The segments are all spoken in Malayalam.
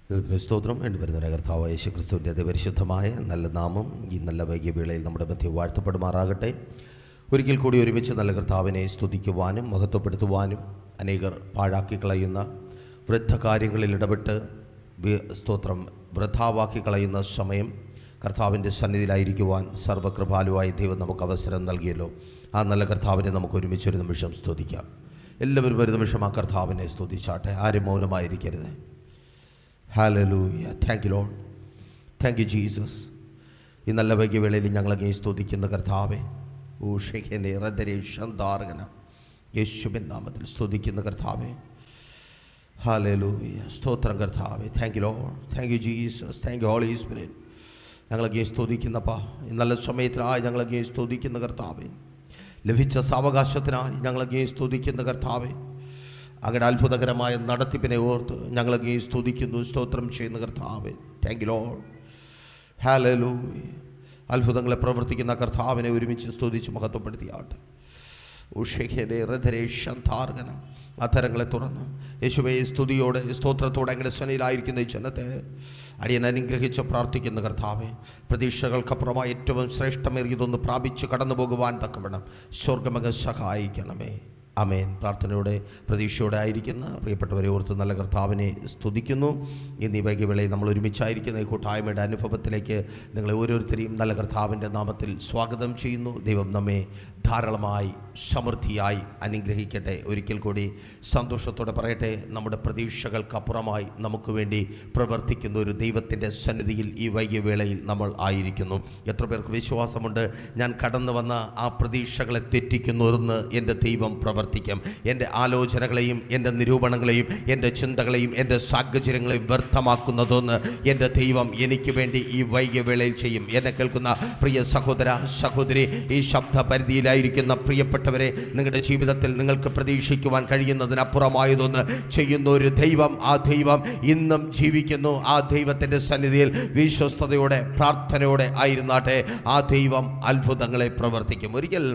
ദൈവത്തിന് സ്തോത്രം. എൻ്റെ വരുന്ന കർത്താവായ യേശു ക്രിസ്തുവിൻ്റെ അതിപരിശുദ്ധമായ നല്ല നാമം ഈ നല്ല വൈകിയ വേളയിൽ നമ്മുടെ മധ്യ വാഴ്ത്തപ്പെടുമാറാകട്ടെ. ഒരിക്കൽ കൂടി ഒരുമിച്ച് നല്ല കർത്താവിനെ സ്തുതിക്കുവാനും മഹത്വപ്പെടുത്തുവാനും അനേകർ പാഴാക്കി കളയുന്ന വൃദ്ധ കാര്യങ്ങളിൽ ഇടപെട്ട് സ്തോത്രം വൃഥാവാക്കി കളയുന്ന സമയം കർത്താവിൻ്റെ സന്നിധിയിലായിരിക്കുവാൻ സർവ്വകൃപാലുവായ ദൈവം നമുക്ക് അവസരം നൽകിയല്ലോ. ആ നല്ല കർത്താവിനെ നമുക്ക് ഒരുമിച്ചൊരു നിമിഷം സ്തുതിക്കാം. എല്ലാവരും ഒരു നിമിഷം ആ കർത്താവിനെ സ്തുതിച്ചാട്ടെ. ആരും മൗനമായിരിക്കരുത്. ഹല്ലേലൂയ. Thank you Lord. Thank you Jesus. ഈ നല്ല വൈകിയ വേളയിൽ ഞങ്ങളങ്ങേ സ്തുതിക്കുന്ന കർത്താവെ, ഊഷേഖനെ റദരേഷന്താർഗന യേശുവിൻ നാമത്തിൽ സ്തുതിക്കുന്ന കർത്താവെ. ഹല്ലേലൂയ. സ്തോത്രം കർത്താവെ. Thank you Lord. Thank you Jesus. Thank you Holy Spirit. ഞങ്ങളങ്ങേ സ്തുതിക്കുന്നപ്പാ. ഈ നല്ല സമയത്തിനായി ഞങ്ങളങ്ങേ സ്തുതിക്കുന്ന കർത്താവെ. ലഭിച്ച സാവകാശത്തിനായി ഞങ്ങളങ്ങേ സ്തുതിക്കുന്ന കർത്താവെ. അങ്ങയുടെ അത്ഭുതകരമായ നടത്തിപ്പിനെ ഓർത്ത് ഞങ്ങളങ്ങേ സ്തുതിക്കുന്നു, സ്തോത്രം ചെയ്യുന്ന കർത്താവെ. Thank you Lord. ഹല്ലേലൂയ. അത്ഭുതങ്ങളെ പ്രവർത്തിക്കുന്ന കർത്താവിനെ ഒരുമിച്ച് സ്തുതിച്ച് മഹത്വപ്പെടുത്തിയാട്ടെ. ഉഷേഖനെ റദരേഷന്താർഗന അധരങ്ങളെ തുറന്ന് യേശുവേ സ്തുതിയോടെ സ്തോത്രത്തോടെ അങ്ങയുടെ സന്നിധിയിലായിരിക്കുന്ന ഈ ജനത്തെ അടിയൻ അനുഗ്രഹിച്ച് പ്രാർത്ഥിക്കുന്ന കർത്താവെ. പ്രതീക്ഷകൾക്കപ്പുറമായി ഏറ്റവും ശ്രേഷ്ഠമേറിയതൊന്ന് പ്രാപിച്ച് കടന്നു പോകുവാൻ തക്കവണ്ണം സ്വർഗ്ഗമങ്ങ് സഹായിക്കണമേ. ആമേൻ. പ്രാർത്ഥനയോടെ പ്രതീക്ഷയോടെ ആയിരിക്കുന്ന പ്രിയപ്പെട്ടവരെ ഓർത്ത് നല്ല കർത്താവിനെ സ്തുതിക്കുന്നു. ഇന്ന് ഈ വൈകിയ വേളയിൽ നമ്മൾ ഒരുമിച്ചായിരിക്കുന്ന ഈ കൂട്ടായ്മയുടെ അനുഭവത്തിലേക്ക് നിങ്ങളെ ഓരോരുത്തരെയും നല്ല കർത്താവിൻ്റെ നാമത്തിൽ സ്വാഗതം ചെയ്യുന്നു. ദൈവം നമ്മെ ധാരാളമായി സമൃദ്ധിയായി അനുഗ്രഹിക്കട്ടെ. ഒരിക്കൽ കൂടി സന്തോഷത്തോടെ പറയട്ടെ, നമ്മുടെ പ്രതീക്ഷകൾക്കപ്പുറമായി നമുക്ക് വേണ്ടി പ്രവർത്തിക്കുന്ന ഒരു ദൈവത്തിൻ്റെ സന്നിധിയിൽ ഈ വൈകിയ വേളയിൽ നമ്മൾ ആയിരിക്കുന്നു. എത്ര പേർക്ക് വിശ്വാസമുണ്ട് ഞാൻ കടന്നു വന്ന ആ പ്രതീക്ഷകളെ തെറ്റിക്കുന്നൊന്ന് എൻ്റെ ദൈവം പ്രവർത്തിക്കും. എൻ്റെ ആലോചനകളെയും എൻ്റെ നിരൂപണങ്ങളെയും എൻ്റെ ചിന്തകളെയും എൻ്റെ സാഹചര്യങ്ങളെയും വ്യർത്ഥമാക്കുന്നതൊന്ന് എൻ്റെ ദൈവം എനിക്ക് വേണ്ടി ഈ വൈകിയ വേളയിൽ ചെയ്യും. എന്നെ കേൾക്കുന്ന പ്രിയ സഹോദര സഹോദരി, ഈ ശബ്ദ പരിധിയിലായിരിക്കുന്ന പ്രിയപ്പെട്ടവരെ, നിങ്ങളുടെ ജീവിതത്തിൽ നിങ്ങൾക്ക് പ്രതീക്ഷിക്കുവാൻ കഴിയുന്നതിനപ്പുറമായതൊന്ന് ചെയ്യുന്ന ഒരു ദൈവം, ആ ദൈവം ഇന്നും ജീവിക്കുന്നു. ആ ദൈവത്തിൻ്റെ സന്നിധിയിൽ വിശ്വസ്തയോടെ പ്രാർത്ഥനയോടെ ആയിരുന്നാട്ടെ. ആ ദൈവം അത്ഭുതങ്ങളെ പ്രവർത്തിക്കും. ഒരിക്കൽ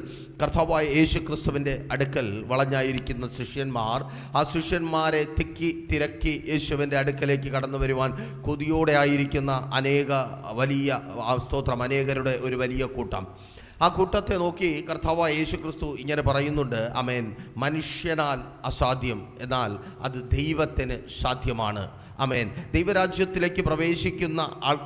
കർത്താവായ യേശു ക്രിസ്തുവിൻ്റെ അടുക്കൽ വളഞ്ഞായിരിക്കുന്ന ശിഷ്യന്മാർ, ആ ശിഷ്യന്മാരെ തിരക്കി യേശുവിൻ്റെ അടുക്കലേക്ക് കടന്നു വരുവാൻ കൊതിയോടെ ആയിരിക്കുന്ന അനേകരുടെ ഒരു വലിയ കൂട്ടം. ആ കൂട്ടത്തെ നോക്കി കർത്താവായ യേശു ക്രിസ്തു ഇങ്ങനെ പറയുന്നുണ്ട്, ആമേൻ, മനുഷ്യനാൽ അസാധ്യം, എന്നാൽ അത് ദൈവത്തിന് സാധ്യമാണ്. ആമേൻ. ദൈവരാജ്യത്തിലേക്ക് പ്രവേശിക്കുന്ന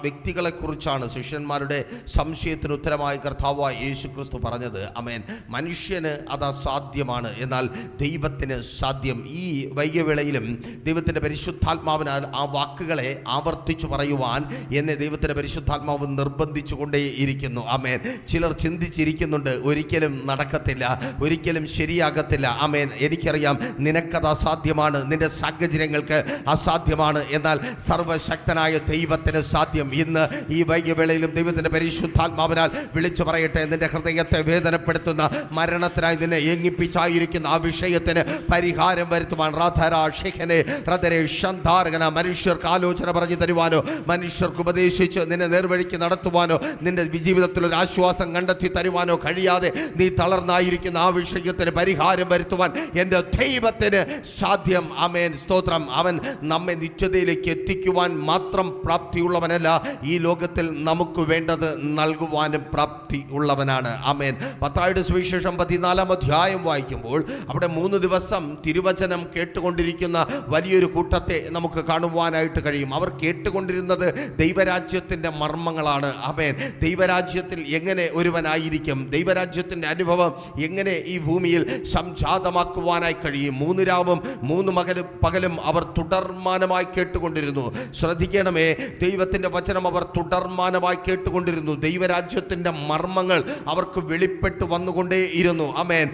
വ്യക്തികളെക്കുറിച്ചാണ് ശിഷ്യന്മാരുടെ സംശയത്തിന് ഉത്തരമായി കർത്താവായ യേശു ക്രിസ്തു പറഞ്ഞത്. ആമേൻ. മനുഷ്യന് അത് അസാധ്യമാണ്, എന്നാൽ ദൈവത്തിന് സാധ്യം. ഈ വൈകിയ വേളയിലും ദൈവത്തിൻ്റെ പരിശുദ്ധാത്മാവിനാൽ ആ വാക്കുകളെ ആവർത്തിച്ചു പറയുവാൻ എന്നെ ദൈവത്തിൻ്റെ പരിശുദ്ധാത്മാവ് നിർബന്ധിച്ചു കൊണ്ടേയിരിക്കുന്നു. ആമേൻ. ചിലർ ചിന്തിച്ചിരിക്കുന്നുണ്ട്, ഒരിക്കലും നടക്കത്തില്ല, ഒരിക്കലും ശരിയാകത്തില്ല. ആമേൻ. എനിക്കറിയാം നിനക്കത് അസാധ്യമാണ്, നിന്റെ സാഹചര്യങ്ങൾക്ക് അസാധ്യമാണ്, എന്നാൽ സർവശക്തനായ ദൈവത്തിന് സാധ്യം. ഇന്ന് ഈ വൈകിയ വേളയിലും ദൈവത്തിന്റെ പരിശുദ്ധാത്മാവിനാൽ വിളിച്ചു പറയട്ടെ, നിന്റെ ഹൃദയത്തെ വേദനപ്പെടുത്തുന്ന മരണത്തിനായി നിന്നെ ഏങ്ങിപ്പിച്ചായിരിക്കുന്ന ആ വിഷയത്തിന് പരിഹാരം വരുത്തുവാൻ മനുഷ്യർക്ക് ആലോചന പറഞ്ഞു തരുവാനോ, മനുഷ്യർക്ക് ഉപദേശിച്ച് നിന്നെ നേർവഴിക്ക് നടത്തുവാനോ, നിന്റെ ജീവിതത്തിൽ ഒരു ആശ്വാസം കണ്ടെത്തി തരുവാനോ കഴിയാതെ നീ തളർന്നായിരിക്കുന്ന ആ വിഷയത്തിന് പരിഹാരം വരുത്തുവാൻ എൻ്റെ ദൈവത്തിന് സാധ്യം. ആമേൻ. സ്തോത്രം. അവൻ നമ്മെ നിത്യതയിലേക്ക് എത്തിക്കുവാൻ മാത്രം പ്രാപ്തിയുള്ളവനല്ല, ഈ ലോകത്തിൽ നമുക്ക് വേണ്ടത് നൽകുവാനും പ്രാപ്തി ഉള്ളവനാണ്. ആമേൻ. മത്തായിയുടെ സുവിശേഷം 14-ാം അധ്യായം വായിക്കുമ്പോൾ അവിടെ 3 ദിവസം തിരുവചനം കേട്ടുകൊണ്ടിരിക്കുന്ന വലിയൊരു കൂട്ടത്തെ നമുക്ക് കാണുവാനായിട്ട് കഴിയും. അവർ കേട്ടുകൊണ്ടിരുന്നത് ദൈവരാജ്യത്തിൻ്റെ മർമ്മങ്ങളാണ്. ആമേൻ. ദൈവരാജ്യത്തിൽ എങ്ങനെ ഒരുവനായിരിക്കും, ദൈവരാജ്യത്തിൻ്റെ അനുഭവം എങ്ങനെ ഈ ഭൂമിയിൽ സംജാതമാക്കുവാനായി കഴിയും. 3 രാവും 3 പകലും അവർ തുടർമാനമായി കേട്ടുകൊണ്ടിരുന്നു. ശ്രദ്ധിക്കണമേ, ദൈവത്തിൻ്റെ വചനം അവർ തുടർമാനമായി കേട്ടുകൊണ്ടിരുന്നു. ദൈവരാജ്യത്തിൻ്റെ മർമ്മങ്ങൾ അവർക്ക് വെളിപ്പെട്ട് വന്നുകൊണ്ടേയിരുന്നു. ആമേൻ.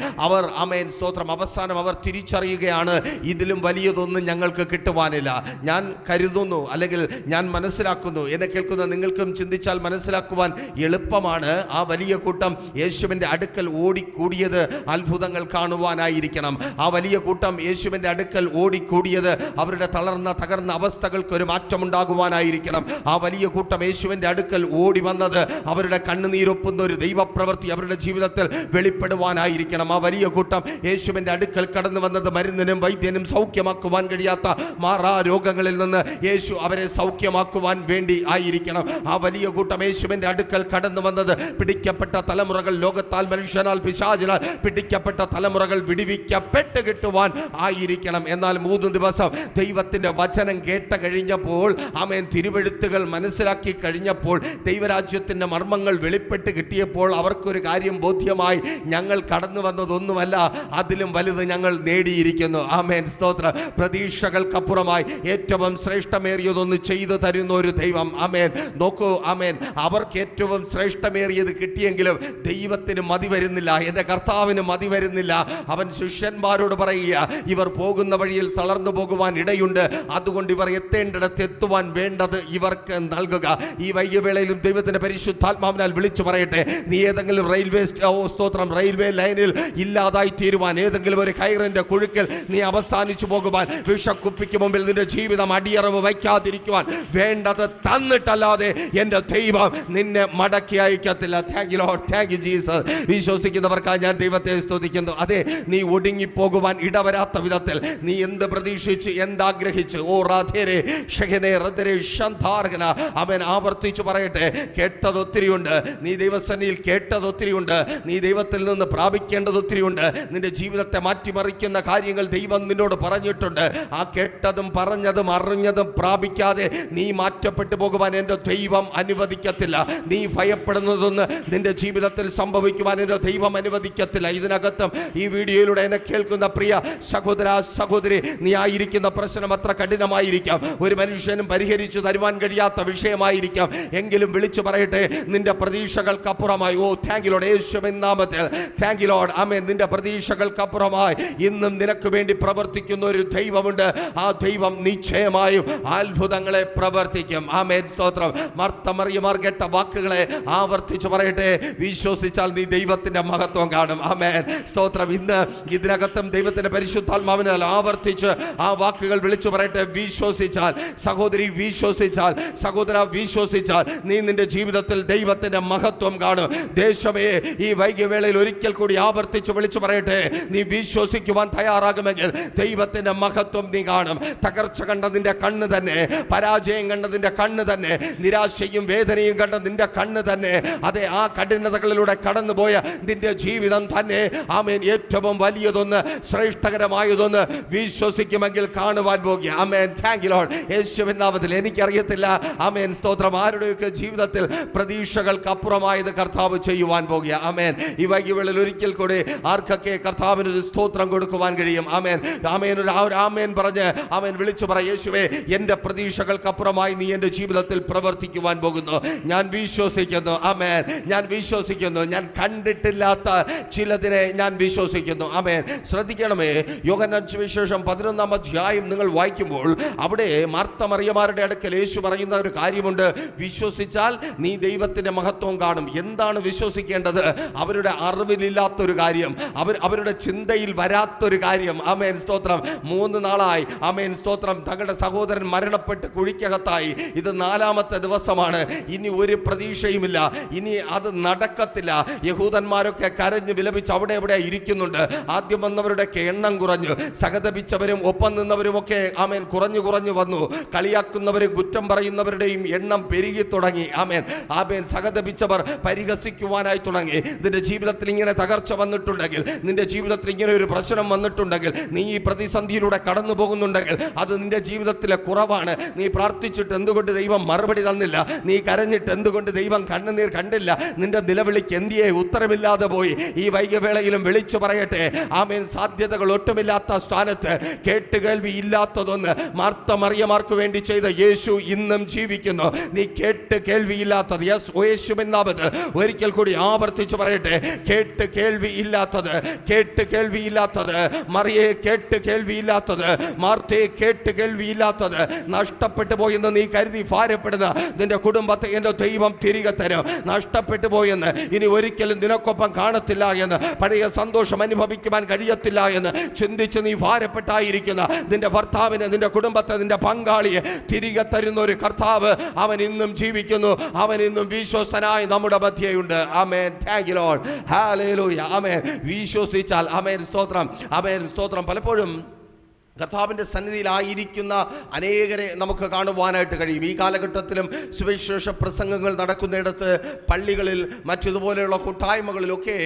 ആമേൻ. സ്തോത്രം. അവസാനം അവർ തിരിച്ചറിയുകയാണ്, ഇതിലും വലിയതൊന്നും ഞങ്ങൾക്ക് കിട്ടുവാനില്ല. ഞാൻ കരുതുന്നു, അല്ലെങ്കിൽ ഞാൻ മനസ്സിലാക്കുന്നു, എന്നെ കേൾക്കുന്ന നിങ്ങൾക്കും ചിന്തിച്ചാൽ മനസ്സിലാക്കുവാൻ എളുപ്പമാണ്. ആ വലിയ കൂട്ടം യേശുവിൻ്റെ അടുക്കൽ ഓടിക്കൂടിയത് അത്ഭുതങ്ങൾ കാണുവാനായിരിക്കണം. ആ വലിയ കൂട്ടം യേശുവിൻ്റെ അടുക്കൽ ഓടിക്കൂടിയത് അവരുടെ തകർന്ന അവസ്ഥകൾക്ക് ഒരു മാറ്റമുണ്ടാകുവാനായിരിക്കണം. ആ വലിയ കൂട്ടം യേശുവിൻ്റെ അടുക്കൽ ഓടി വന്നത് അവരുടെ കണ്ണുനീരൊപ്പുന്ന ഒരു ദൈവപ്രവൃത്തി അവരുടെ ജീവിതത്തിൽ വെളിപ്പെടുവാനായിരിക്കണം. ആ വലിയ കൂട്ടം യേശുവിൻ്റെ അടുക്കൽ കടന്നു വന്നത് മരുന്നിനും വൈദ്യനും സൗഖ്യമാക്കുവാൻ കഴിയാത്ത മാറാ രോഗങ്ങളിൽ നിന്ന് യേശു അവരെ സൗഖ്യമാക്കുവാൻ വേണ്ടി ആയിരിക്കണം. ആ വലിയ കൂട്ടം യേശുവിൻ്റെ അടുക്കൽ കടന്നു വന്നത് പിടിക്കപ്പെട്ട തലമുറകൾ, ലോകത്താൽ മനുഷ്യനാൽ പിശാചിനാൽ പിടിക്കപ്പെട്ട തലമുറകൾ വിടുവിക്കപ്പെട്ട് കിട്ടുവാൻ ആയിരിക്കണം. എന്നാൽ 3 ദിവസം ദൈവത്തിൻ്റെ വചനം കേട്ട് കഴിഞ്ഞപ്പോൾ, ആമേൻ, തിരുവെഴുത്തുകൾ മനസ്സിലാക്കി കഴിഞ്ഞപ്പോൾ, ദൈവരാജ്യത്തിൻ്റെ മർമ്മങ്ങൾ വെളിപ്പെട്ട് കിട്ടിയപ്പോൾ അവർക്കൊരു കാര്യം ബോധ്യമായി. ഞങ്ങൾ കടന്നു വന്നതൊന്നുമല്ല, അതിലും വലുത് ഞങ്ങൾ നേടിയിരിക്കുന്നു. ആമേൻ, സ്തോത്രം. പ്രതീക്ഷകൾക്കപ്പുറമായി ഏറ്റവും ശ്രേഷ്ഠമേറിയതൊന്ന് ചെയ്തു തരുന്ന ഒരു ദൈവം. ആമേൻ. നോക്കൂ, ആമേൻ, അവർക്ക് ഏറ്റവും ശ്രേഷ്ഠമേറിയത് കിട്ടിയെങ്കിലും ദൈവത്തിന് മതി വരുന്നില്ല, എൻ്റെ കർത്താവിന് മതി വരുന്നില്ല. അവൻ ശിഷ്യന്മാരോട് പറയുക, ഇവർ പോകുന്ന വഴിയിൽ തളർന്നു പോകുവാൻ ഇടയുണ്ട്, അതുകൊണ്ട് ഇവർ എത്തേണ്ടിടത്ത് എത്തുവാൻ വേണ്ടത് ഇവർക്ക് നൽകുക. ഈ വൈകിയവേളയിലും ദൈവത്തിന്റെ പരിശുദ്ധാത്മാവിനാൽ വിളിച്ചു പറയട്ടെ, നീ ഏതെങ്കിലും റെയിൽവേ ലൈനിൽ ഇല്ലാതായി തീരുവാൻ, ഏതെങ്കിലും ഒരു കയറിന്റെ കുഴുക്കിൽ നീ അവസാനിച്ചു പോകുവാൻ, വിഷക്കുപ്പിക്ക് മുമ്പിൽ നിന്റെ ജീവിതം അടിയറവ് വയ്ക്കാതിരിക്കുവാൻ വേണ്ടത് തന്നിട്ടല്ലാതെ എൻ്റെ ദൈവം നിന്നെ മടക്കി അയക്കത്തില്ല. Thank you Lord, thank you Jesus. വിശ്വസിക്കുന്നവർക്കായി ഞാൻ ദൈവത്തെ സ്തുതിക്കുന്നു. അതെ, നീ ഒടുങ്ങിപ്പോകുവാൻ ഇടവരാത്ത വിധത്തിൽ നീ എന്ത് പ്രതീക്ഷിച്ച്, എന്താഗ്രഹിച്ച്, ഓ റാധേരെ ഷഹനെ റദരെ ശന്താർഗന, അവൻ ആവർത്തിച്ചു പറയട്ടെ, കേട്ടതൊത്തിരിയുണ്ട്. നീ ദൈവസന്നിധിയിൽ കേട്ടതൊത്തിരിയുണ്ട്. നീ ദൈവത്തിൽ നിന്ന് പ്രാപിക്കേണ്ടത് ഒത്തിരിയുണ്ട്. നിന്റെ ജീവിതത്തെ മാറ്റിമറിക്കുന്ന കാര്യങ്ങൾ ദൈവം നിന്നോട് പറഞ്ഞിട്ടുണ്ട്. ആ കേട്ടതും പറഞ്ഞതും അറിഞ്ഞതും പ്രാപിക്കാതെ നീ മാറ്റപ്പെട്ടു പോകുവാൻ എൻ്റെ ദൈവം അനുവദിക്കത്തില്ല. നീ ഭയപ്പെടുന്നതൊന്ന് നിന്റെ ജീവിതത്തിൽ സംഭവിക്കുവാൻ എൻ്റെ ദൈവം അനുവദിക്കത്തില്ല. ഇതിനകത്തും ഈ വീഡിയോയിലൂടെ എന്നെ കേൾക്കുന്ന പ്രിയ സഹോദര സഹോദരി, നീ ആയിരിക്കുന്ന പ്രശ്നം അത്ര കഠിനമായിരിക്കാം, ഒരു മനുഷ്യനും പരിഹരിച്ചു തരുവാൻ കഴിയാത്ത വിഷയമായിരിക്കാം. എങ്കിലും വിളിച്ചു പറയട്ടെ, നിന്റെ പ്രതീക്ഷകൾക്കപ്പുറമായി, ഓ താങ്ക് യു ലോർഡ്, യേശുവിൻ നാമത്തിൽ താങ്ക് യു ലോർഡ്, ആമേൻ, നിന്റെ പ്രതീക്ഷകൾക്കപ്പുറമായി ഇന്നും നിനക്ക് വേണ്ടി പ്രവർത്തിക്കുന്ന ഒരു ദൈവമുണ്ട്. ആ ദൈവം നിശ്ചയമായും അത്ഭുതങ്ങളെ പ്രവർത്തിക്കും. ആമേൻ, സ്തോത്രം. മർത്ത മറിയമാർ കേട്ട വാക്കുകളെ ആവർത്തിച്ചു പറയട്ടെ, വിശ്വസിച്ചാൽ നീ ദൈവത്തിന്റെ മഹത്വം കാണും. ആമേൻ, സ്തോത്രം. ഇന്ന് ഇതിനകത്തും ദൈവത്തിന്റെ പരിശുദ്ധാത്മാവിനാൽ ആവർത്തിച്ച് ആ വാക്കുകൾ വിളിച്ചു പറയട്ടെ, വിശ്വസിച്ചാൽ സഹോദരി, വിശ്വസിച്ചാൽ സഹോദര, വിശ്വസിച്ചാൽ നീ നിന്റെ ജീവിതത്തിൽ ദൈവത്തിന്റെ മഹത്വം കാണും. ദേശമേ, ഈ വൈകിയവേളയിൽ ഒരിക്കൽ കൂടി ആവർത്തിച്ച് വിളിച്ചു പറയട്ടെ, നീ വിശ്വസിക്കുവാൻ തയ്യാറാകുമെങ്കിൽ ദൈവത്തിന്റെ മഹത്വം നീ കാണും. തകർച്ച കണ്ട നിന്റെ കണ്ണ് തന്നെ, പരാജയം കണ്ട നിന്റെ കണ്ണ് തന്നെ, നിരാശയും വേദനയും കണ്ട നിന്റെ കണ്ണ് തന്നെ, അതെ, ആ കഠിനതകളിലൂടെ കടന്നുപോയ നിന്റെ ജീവിതം തന്നെ, ആമേൻ, ഏറ്റവും വലിയതൊന്ന്, ശ്രേഷ്ഠകരമായതൊന്ന് വിശ്വസിക്കുമെങ്കിൽ കാണുവാൻ പോകുക. ആമേൻ, താങ്ക് യു ലോർഡ്, യേശുവിൻ നാമത്തിൽ. എനിക്കറിയത്തില്ല, ആമേൻ, സ്തോത്രം, ആരുടെയൊക്കെ ജീവിതത്തിൽ പ്രതീക്ഷകൾക്ക് അപ്പുറമായത് കർത്താവ് ചെയ്യുവാൻ പോകുക. ആമേൻ. ഈ വൈകിയവേളയിൽ ഒരിക്കൽ കൂടി ആർക്കൊക്കെ കർത്താവിനൊരു സ്തോത്രം കൊടുക്കുവാൻ കഴിയും? ആമേൻ, ആമേൻ, ഒരു ആമേൻ പറഞ്ഞ് ആമേൻ വിളിച്ചു പറ, യേശുവേ, എൻ്റെ പ്രതീക്ഷകൾക്കപ്പുറമായി നീ എൻ്റെ ജീവിതത്തിൽ പ്രവർത്തിക്കുവാൻ പോകുന്നു. ഞാൻ വിശ്വസിക്കുന്നു. ആമേൻ, ഞാൻ വിശ്വസിക്കുന്നു. ഞാൻ കണ്ടിട്ടില്ലാത്ത ചിലതിനെ ഞാൻ വിശ്വസിക്കുന്നു. ആമേൻ. ശ്രദ്ധിക്കണമേ, യോഹന്നാൻ സുവിശേഷം 11-ാം അധ്യായം നിങ്ങൾ വായിക്കുമ്പോൾ അവിടെ മാർത്ത മറിയമാരുടെ അടുക്കൽ യേശു പറയുന്ന ഒരു കാര്യമുണ്ട്, വിശ്വസിച്ചാൽ നീ ദൈവത്തിന്റെ മഹത്വം കാണും. എന്താണ് വിശ്വസിക്കേണ്ടത്? അവരുടെ അറിവിലില്ലാത്തൊരു കാര്യം, അവരുടെ ചിന്തയിൽ വരാത്തൊരു കാര്യം. ആമേൻ, സ്തോത്രം. 3 നാളായി, ആമേൻ, സ്തോത്രം, തങ്ങളുടെ സഹോദരൻ മരണപ്പെട്ട് കുഴിക്കകത്തായി. ഇത് 4-ാമത്തെ ദിവസമാണ്. ഇനി ഒരു പ്രതീക്ഷയുമില്ല, ഇനി അത് നടക്കത്തില്ല. യഹൂദന്മാരൊക്കെ കരഞ്ഞ് വിലപിച്ച് അവിടെ എവിടെ ഇരിക്കുന്നുണ്ട്. ആദ്യം വന്നവരുടെയൊക്കെ എണ്ണം കുറഞ്ഞു, സഹതപിച്ചവരും ഒപ്പം നിന്നവരുമൊക്കെ ആമേൻ കുറഞ്ഞു വന്നു. കളിയാക്കുന്നവരും കുറ്റം പറയുന്നവരുടെയും എണ്ണം പെരുകി തുടങ്ങി. ആമേൻ, ആമേൻ. സഹതപിച്ചവർ പരിഹസിക്കുവാനായി തുടങ്ങി. നിന്റെ ജീവിതത്തിൽ ഇങ്ങനെ തകർച്ച വന്നിട്ടുണ്ടെങ്കിൽ, നിന്റെ ജീവിതത്തിൽ ഇങ്ങനെ ഒരു പ്രശ്നം വന്നിട്ടുണ്ടെങ്കിൽ, നീ ഈ പ്രതിസന്ധിയിലൂടെ കടന്നു പോകുന്നുണ്ടെങ്കിൽ അത് നിന്റെ ജീവിതത്തിലെ കുറവാണ്. നീ പ്രാർത്ഥിച്ചിട്ട് എന്തുകൊണ്ട് ദൈവം മറുപടി തന്നില്ല? നീ കരഞ്ഞിട്ട് എന്തുകൊണ്ട് ദൈവം കണ്ണുനീർ കണ്ടില്ല? നിന്റെ നിലവിളിക്ക് എന്തിയെ ഉത്തരമില്ലാതെ പോയി? ഈ വൈകിയവേളയിലും വിളിച്ചു പറയട്ടെ, ആമേൻ, സാധ്യതകൾ ഒട്ടുമില്ലാത്ത സ്ഥാനത്ത് കേട്ടുകേൾവി ഇല്ലാത്തതൊന്ന് മാർത്ത മറിയമാർക്ക് വേണ്ടി ചെയ്ത യേശു ഇന്നും ജീവിക്കുന്നു. നീ കേട്ട് കേൾവിയില്ലാത്തത്, യേശുവിൻ നാമത്തിൽ ഒരിക്കൽ കൂടി ആവർത്തിച്ചു പറയട്ടെ, കേട്ട് കേൾവിയില്ലാത്തത്, കേട്ട് കേൾവിയില്ലാത്തത്, മറിയെ കേട്ട് കേൾവിയില്ലാത്തത്, മാർത്തയെ കേട്ട് കേൾവിയില്ലാത്തത്, നഷ്ടപ്പെട്ടു പോയെന്ന് നീ കരുതി ഭാരപ്പെടുന്ന നിന്റെ കുടുംബത്തെ എൻ്റെ ദൈവം തിരികെ തരും. നഷ്ടപ്പെട്ടു പോയെന്ന് ഇനി ഒരിക്കലും നിനക്കൊപ്പം കാണത്തില്ല എന്ന്, പഴയ സന്തോഷം അനുഭവിക്കുവാൻ കഴിയത്തില്ല എന്ന് ചിന്തിച്ച് നീ ഭാരപ്പെട്ടായിരിക്കുന്ന നിന്റെ ഭർത്താവിനെ, നിന്റെ കുടുംബ മുമ്പത്തെ നിന്റെ പങ്കാളിയെ തിരികെ തരുന്ന ഒരു കർത്താവ് അവൻ ഇന്നും ജീവിക്കുന്നു. അവൻ ഇന്നും വിശ്വസ്തനായി നമ്മുടെ മധ്യയുണ്ട്. ആമേൻ. Thank you Lord. ഹല്ലേലൂയ. ആമേൻ. വിശ്വസിച്ചാൽ ആമേൻ. സ്തോത്രം. ആമേൻ. സ്തോത്രം. പലപ്പോഴും കർത്താവിൻ്റെ സന്നിധിയിലായിരിക്കുന്ന അനേകരെ നമുക്ക് കാണുവാനായിട്ട് കഴിയും. ഈ കാലഘട്ടത്തിലും സുവിശേഷ പ്രസംഗങ്ങൾ നടക്കുന്നിടത്ത്, പള്ളികളിൽ, മറ്റിതുപോലെയുള്ള കൂട്ടായ്മകളിലൊക്കെ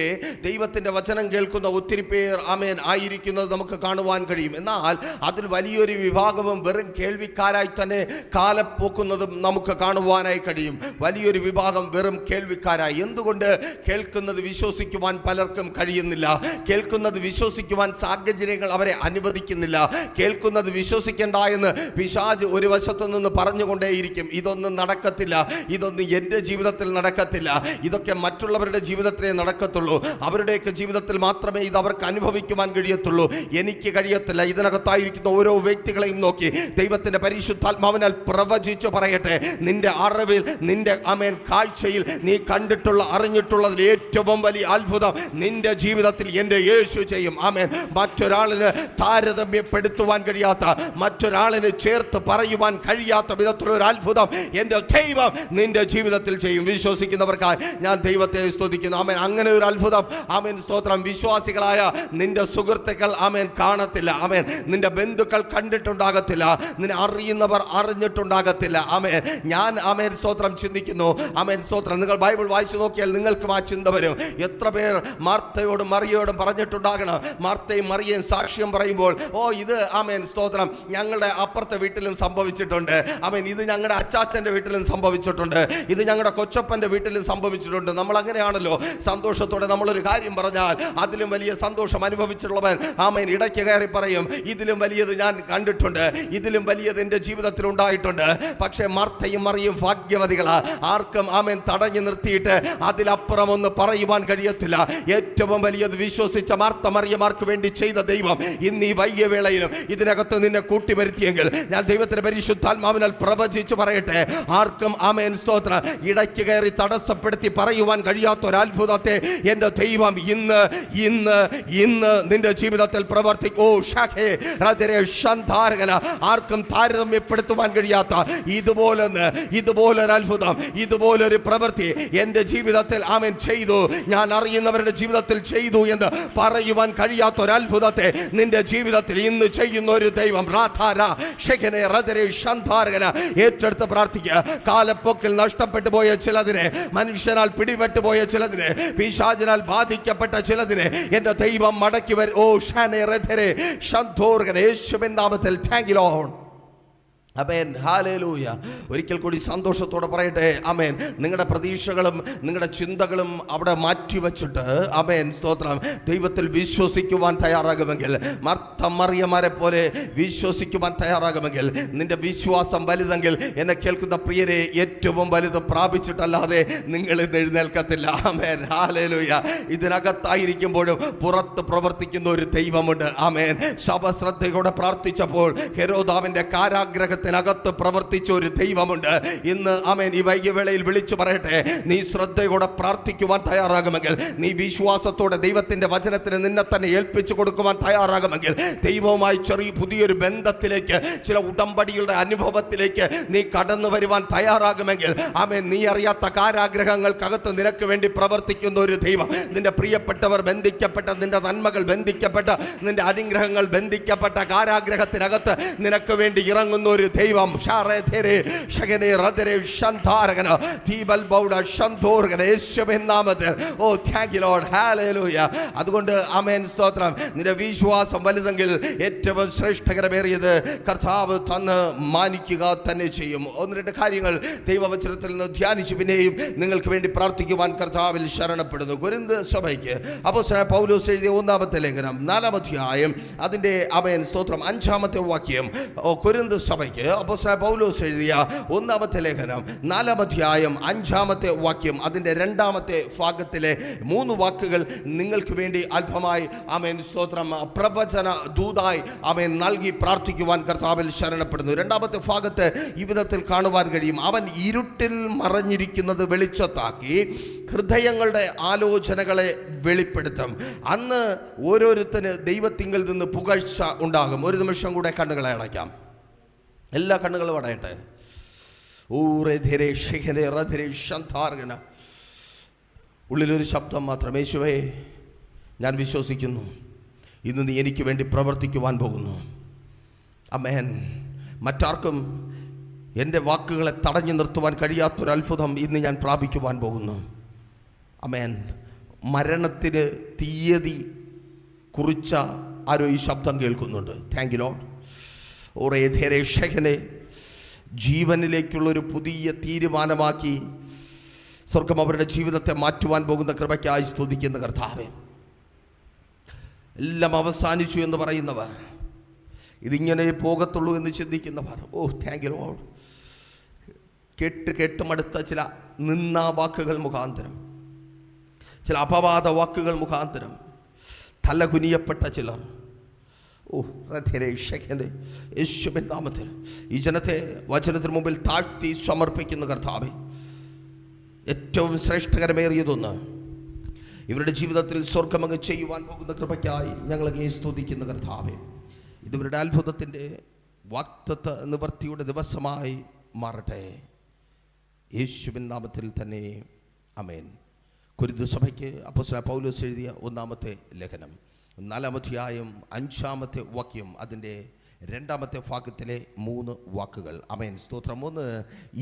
ദൈവത്തിൻ്റെ വചനം കേൾക്കുന്ന ഒത്തിരി പേർ ആമേൻ ആയിരിക്കുന്നത് നമുക്ക് കാണുവാൻ കഴിയും. എന്നാൽ അതിൽ വലിയൊരു വിഭാഗവും വെറും കേൾവിക്കാരായി തന്നെ കാലപ്പോക്കുന്നതും നമുക്ക് കാണുവാനായി കഴിയും. വലിയൊരു വിഭാഗം വെറും കേൾവിക്കാരായി. എന്തുകൊണ്ട്? കേൾക്കുന്നത് വിശ്വസിക്കുവാൻ പലർക്കും കഴിയുന്നില്ല. കേൾക്കുന്നത് വിശ്വസിക്കുവാൻ സാഹചര്യങ്ങൾ അവരെ അനുവദിക്കുന്നില്ല. കേൾക്കുന്നത് വിശ്വസിക്കേണ്ട എന്ന് പിശാച് ഒരു വശത്തു നിന്ന് പറഞ്ഞുകൊണ്ടേയിരിക്കും. ഇതൊന്നും നടക്കത്തില്ല, ഇതൊന്നും എൻ്റെ ജീവിതത്തിൽ നടക്കത്തില്ല, ഇതൊക്കെ മറ്റുള്ളവരുടെ ജീവിതത്തിലേ നടക്കത്തുള്ളൂ, അവരുടെയൊക്കെ ജീവിതത്തിൽ മാത്രമേ ഇത് അവർക്ക് അനുഭവിക്കുവാൻ കഴിയത്തുള്ളൂ, എനിക്ക് കഴിയത്തില്ല. ഇതിനകത്തായിരിക്കുന്ന ഓരോ വ്യക്തികളെയും നോക്കി ദൈവത്തിൻ്റെ പരിശുദ്ധാത്മാവിനാൽ പ്രവചിച്ചു പറയട്ടെ, നിന്റെ അറിവിൽ, നിന്റെ ആമേൻ കാഴ്ചയിൽ നീ കണ്ടിട്ടുള്ള അറിഞ്ഞിട്ടുള്ളതിൽ ഏറ്റവും വലിയ അത്ഭുതം നിന്റെ ജീവിതത്തിൽ എൻ്റെ യേശു ചെയ്യും. ആമേൻ. മറ്റൊരാളിന് താരതമ്യപ്പെടുത്തുവാൻ കഴിയാത്ത, മറ്റൊരാളിന് ചേർത്ത് പറയുവാൻ കഴിയാത്ത വിധത്തിലൊരു അത്ഭുതം എൻ്റെ ദൈവം നിന്റെ ജീവിതത്തിൽ ചെയ്യും. വിശ്വസിക്കുന്നവർക്കായി ഞാൻ ദൈവത്തെ സ്തുതിക്കുന്നു. ആമേൻ. അങ്ങനെ ഒരു അത്ഭുതം ആമേൻ. സ്തോത്രം. വിശ്വാസികളായ നിന്റെ സുഹൃത്തുക്കൾ ആമേൻ കാണത്തില്ല. ആമേൻ. നിന്റെ ബന്ധുക്കൾ കണ്ടിട്ടുണ്ടാകത്തില്ല, നിന്നെ അറിയുന്നവർ അറിഞ്ഞിട്ടുണ്ടാകത്തില്ല. ആമേൻ. ഞാൻ ആമേൻ സ്തോത്രം ചിന്തിക്കുന്നു. ആമേൻ സ്തോത്രം. നിങ്ങൾ ബൈബിൾ വായിച്ചു നോക്കിയാൽ നിങ്ങൾക്കും ആ ചിന്ത വരും. എത്ര പേർ മാർത്തയോടും മറിയയോടും പറഞ്ഞിട്ടുണ്ടാകണം. മാർത്തയും മറിയയും സാക്ഷ്യം പറയുമ്പോൾ, ഓ ഇത് ആമേൻ സ്തോത്രം ഞങ്ങളുടെ അപ്പുറത്തെ വീട്ടിലും സംഭവിച്ചിട്ടുണ്ട്, ആമേൻ ഇത് ഞങ്ങളുടെ അച്ചാച്ചൻ്റെ വീട്ടിലും സംഭവിച്ചിട്ടുണ്ട്, ഇത് ഞങ്ങളുടെ കൊച്ചപ്പൻ്റെ വീട്ടിലും സംഭവിച്ചിട്ടുണ്ട്. നമ്മൾ അങ്ങനെയാണല്ലോ, സന്തോഷത്തോടെ നമ്മളൊരു കാര്യം പറഞ്ഞാൽ അതിലും വലിയ സന്തോഷം അനുഭവിച്ചിട്ടുള്ളവൻ ആമേൻ ഇടയ്ക്ക് കയറി പറയും, ഇതിലും വലിയത് ഞാൻ കണ്ടിട്ടുണ്ട്, ഇതിലും വലിയത് എൻ്റെ ജീവിതത്തിൽ ഉണ്ടായിട്ടുണ്ട്. പക്ഷേ മാർത്തയും മറിയും ഭാഗ്യവതികളാ. ആർക്കും ആമേൻ തടഞ്ഞു നിർത്തിയിട്ട് അതിലപ്പുറം ഒന്ന് പറയുവാൻ കഴിയത്തില്ല. ഏറ്റവും വലിയത് വിശ്വസിച്ച മാർത്ത മറിയമാർക്ക് വേണ്ടി ചെയ്ത ദൈവം ഇന്ന് ഈ വൈകിയ വേളയിലും ഇതിനകത്ത് നിന്നെ കൂട്ടിവരുത്തിയെങ്കിൽ ഞാൻ ദൈവത്തിന്റെ പരിശുദ്ധാത്മാവിനാൽ പ്രവചിച്ചു പറയട്ടെ, ആർക്കും ആമേൻ സ്തോത്രം ഇടയ്ക്ക് കയറി തടസ്സപ്പെടുത്തി പറയുവാൻ കഴിയാത്ത ഒരു അത്ഭുതത്തെ എൻ്റെ ദൈവം ഇന്ന് ഇന്ന് ഇന്ന് നിന്റെ ജീവിതത്തിൽ പ്രവർത്തിക്കും. ഓ ഷാഖേ ഷന്ധാരകന, ആർക്കും താരതമ്യപ്പെടുത്തുവാൻ കഴിയാത്ത ഇതുപോലൊരു അത്ഭുതം, ഇതുപോലൊരു പ്രവൃത്തി എൻ്റെ ജീവിതത്തിൽ ആമേൻ ചെയ്തു, ഞാൻ അറിയുന്നവരുടെ ജീവിതത്തിൽ ചെയ്തു എന്ന് പറയുവാൻ കഴിയാത്ത ഒരു അത്ഭുതത്തെ നിന്റെ ജീവിതത്തിൽ ഇന്ന് ചെയ്യുന്ന ഒരു ദൈവം ഏറ്റെടുത്ത് പ്രാർത്ഥിക്കുക. കാലപ്പൊക്കിൽ നഷ്ടപ്പെട്ടു പോയ ചിലതിനെ, മനുഷ്യനാൽ പിടിപെട്ടു പോയ ചിലതിനെ, പിശാചിനാൽ ബാധിക്കപ്പെട്ട ചിലതിനെ എൻ്റെ ദൈവം മടക്കി വരും. ഓ യേശുവിൻ നാമത്തിൽ താങ്ക് യു ലോർഡ്. ആമേൻ. ഹല്ലേലൂയ. ഒരിക്കൽ കൂടി സന്തോഷത്തോടെ പറയട്ടെ, ആമേൻ. നിങ്ങളുടെ പ്രതീക്ഷകളും നിങ്ങളുടെ ചിന്തകളും അവിടെ മാറ്റിവെച്ചിട്ട് ആമേൻ സ്തോത്രം ദൈവത്തിൽ വിശ്വസിക്കുവാൻ തയ്യാറാകുമെങ്കിൽ, മാർത്ത മറിയമാരെ പോലെ വിശ്വസിക്കുവാൻ തയ്യാറാകുമെങ്കിൽ, നിന്റെ വിശ്വാസം വലുതെങ്കിൽ എന്നെ കേൾക്കുന്ന പ്രിയരെ, ഏറ്റവും വലുത് പ്രാപിച്ചിട്ടല്ലാതെ നിങ്ങൾ ഇന്ന് എഴുന്നേൽക്കത്തില്ല. ആമേൻ. ഹല്ലേലൂയ. ഇതിനകത്തായിരിക്കുമ്പോഴും പുറത്ത് പ്രവർത്തിക്കുന്ന ഒരു ദൈവമുണ്ട്. ആമേൻ. ശവശ്രദ്ധയോടെ പ്രാർത്ഥിച്ചപ്പോൾ ഹെരോദാവിന്റെ കാരാഗ്രഹത്തിൽ ത്തിനകത്ത് പ്രവർത്തിച്ച ഒരു ദൈവമുണ്ട്. ഇന്ന് ആമേൻ ഈ വൈകിയവേളയിൽ വിളിച്ചു പറയട്ടെ, നീ ശ്രദ്ധയോടെ പ്രാർത്ഥിക്കുവാൻ തയ്യാറാകുമെങ്കിൽ, നീ വിശ്വാസത്തോടെ ദൈവത്തിന്റെ വചനത്തിന് നിന്നെ തന്നെ ഏൽപ്പിച്ചു കൊടുക്കുവാൻ തയ്യാറാകുമെങ്കിൽ, ദൈവവുമായി ചെറിയ പുതിയൊരു ബന്ധത്തിലേക്ക്, ചില ഉടമ്പടികളുടെ അനുഭവത്തിലേക്ക് നീ കടന്നു വരുവാൻ തയ്യാറാകുമെങ്കിൽ, ആമേൻ നീ അറിയാത്ത കാരാഗ്രഹങ്ങൾക്കകത്ത് നിനക്ക് വേണ്ടി പ്രവർത്തിക്കുന്ന ഒരു ദൈവം, നിന്റെ പ്രിയപ്പെട്ടവർ ബന്ധിക്കപ്പെട്ട, നിന്റെ നന്മകൾ ബന്ധിക്കപ്പെട്ട, നിന്റെ അനുഗ്രഹങ്ങൾ ബന്ധിക്കപ്പെട്ട കാരാഗ്രഹത്തിനകത്ത് നിനക്ക് വേണ്ടി ഇറങ്ങുന്ന ഒരു ദൈവം. അതുകൊണ്ട് ആമേൻ സ്തോത്രം. നിന്റെ വിശ്വാസം വലുതെങ്കിൽ ഏറ്റവും ശ്രേഷ്ഠകരമേറിയത് കർത്താവ് തന്ന് മാനിക്കുക തന്നെ ചെയ്യും. ഒന്ന് രണ്ട് കാര്യങ്ങൾ ദൈവവചനത്തിൽ നിന്ന് ധ്യാനിച്ചു പിന്നെയും നിങ്ങൾക്ക് വേണ്ടി പ്രാർത്ഥിക്കുവാൻ കർത്താവിൽ ശരണപ്പെടുന്നു. കൊരിന്ത് സഭയ്ക്ക് അപ്പോസ്തലനായ പൗലോസ് എഴുതിയ 1-ാമത്തെ ലേഖനം 4-ാം അധ്യായം അതിന്റെ ആമേൻ സ്തോത്രം 5-ാമത്തെ വാക്യം. കൊരിന്ത് സഭയ്ക്ക് അപ്പോസ്തലനായ പൗലോസ് എഴുതിയ 1-ാമത്തെ ലേഖനം 4-ാം അധ്യായം 5-ാമത്തെ വാക്യം അതിന്റെ 2-ാമത്തെ ഭാഗത്തിലെ 3 വാക്കുകൾ നിങ്ങൾക്ക് വേണ്ടി അല്പമായി ആമേൻ സ്തോത്രം പ്രവചന ദൂതായി ആമേൻ നൽകി പ്രാർത്ഥിക്കുവാൻ കർത്താവിൽ ശരണപ്പെടുന്നു. 2-ാമത്തെ ഭാഗത്ത് ഈ വിധത്തിൽ കാണുവാൻ കഴിയും. അവൻ ഇരുട്ടിൽ മറഞ്ഞിരിക്കുന്നത് വെളിച്ചത്താക്കി ഹൃദയങ്ങളുടെ ആലോചനകളെ വെളിപ്പെടുത്തും. അന്ന് ഓരോരുത്തന് ദൈവത്തിങ്കൽ നിന്ന് പുകഴ്ച ഉണ്ടാകും. ഒരു നിമിഷം കൂടെ കണ്ണുകളെ അടയ്ക്കാം. എല്ലാ കണ്ണുകളും അടയട്ടെ. ഊറേ ഷെഖനെ റധരെ ശന്താർഗന. ഉള്ളിലൊരു ശബ്ദം മാത്രം, യേശുവേ ഞാൻ വിശ്വസിക്കുന്നു, ഇന്ന് നീ എനിക്ക് വേണ്ടി പ്രവർത്തിക്കുവാൻ പോകുന്നു. ആമേൻ. മറ്റാർക്കും എൻ്റെ വാക്കുകളെ തടഞ്ഞു നിർത്തുവാൻ കഴിയാത്തൊരത്ഭുതം ഇന്ന് ഞാൻ പ്രാപിക്കുവാൻ പോകുന്നു. ആമേൻ. മരണത്തിന് തീയതി കുറിച്ച ആരോ ഈ ശബ്ദം കേൾക്കുന്നുണ്ട്. Thank you Lord. ഓരേ ധേരേ ഷെഖനെ ജീവനിലേക്കുള്ളൊരു പുതിയ തീരുമാനമാക്കി സ്വർഗം അവരുടെ ജീവിതത്തെ മാറ്റുവാൻ പോകുന്ന കൃപയ്ക്കായി സ്തുതിക്കുന്ന കർത്താവേ. എല്ലാം അവസാനിച്ചു എന്ന് പറയുന്നവർ, ഇതിങ്ങനെ പോകത്തുള്ളൂ എന്ന് ചിന്തിക്കുന്നവർ, താങ്ക് യു ലോർഡ്. കേട്ട് മടുത്ത ചില നിന്നാ വാക്കുകൾ മുഖാന്തരം, ചില അപവാദ വാക്കുകൾ മുഖാന്തരം തലകുനിയപ്പെട്ട ചിലർ, യേശുവിൻ നാമത്തിൽ ഈ ജനത്തെ വചനത്തിന് മുമ്പിൽ താഴ്ത്തി സമർപ്പിക്കുന്ന കർത്താവേ, ഏറ്റവും ശ്രേഷ്ഠകരമേറിയതൊന്ന് ഇവരുടെ ജീവിതത്തിൽ സ്വർഗമങ്ങ് ചെയ്യുവാൻ പോകുന്ന കൃപയ്ക്കായി ഞങ്ങളങ്ങേ സ്തുതിക്കുന്ന കർത്താവേ. ഇതിവരുടെ അത്ഭുതത്തിൻ്റെ വാഗ്ദത്ത നിവർത്തിയുടെ ദിവസമായി മാറട്ടെ, യേശുവിൻ നാമത്തിൽ തന്നെ. ആമേൻ. കൊരിന്ത് സഭയ്ക്ക് അപ്പോസ്തലനായ പൗലോസ് എഴുതിയ 1-ാമത്തെ ലേഖനം 4-ാം അധ്യായം 5-ാമത്തെ വാക്യം, അതിൻ്റെ 2-ാമത്തെ ഭാഗത്തിലെ 3 വാക്കുകൾ. ആമേൻ. സ്തോത്രം. 1,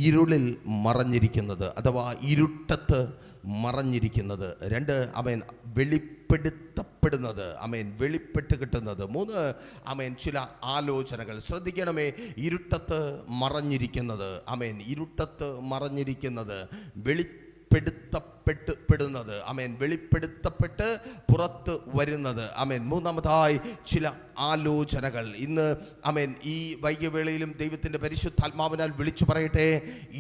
ഇരുളിൽ മറഞ്ഞിരിക്കുന്നത് അഥവാ ഇരുട്ടത്ത് മറഞ്ഞിരിക്കുന്നത്. 2, ആമേൻ, വെളിപ്പെടുത്തപ്പെടുന്നത്. ആമേൻ, വെളിപ്പെട്ട് കിട്ടുന്നത്. 3, ആമേൻ, ചില ആലോചനകൾ. ശ്രദ്ധിക്കണമേ, ഇരുട്ടത്ത് മറഞ്ഞിരിക്കുന്നത്. ആമേൻ, ഇരുട്ടത്ത് മറഞ്ഞിരിക്കുന്നത്, വെളിപ്പെടുത്തപ്പെടുന്നത്. ആമേൻ, വെളിപ്പെടുത്തപ്പെട്ട് പുറത്ത് വരുന്നത്. ആമേൻ. 3-ാമതായി ചില ആലോചനകൾ. ഇന്ന് ആമേൻ ഈ വൈകിയവേളയിലും ദൈവത്തിൻ്റെ പരിശുദ്ധാത്മാവിനാൽ വിളിച്ചു പറയട്ടെ,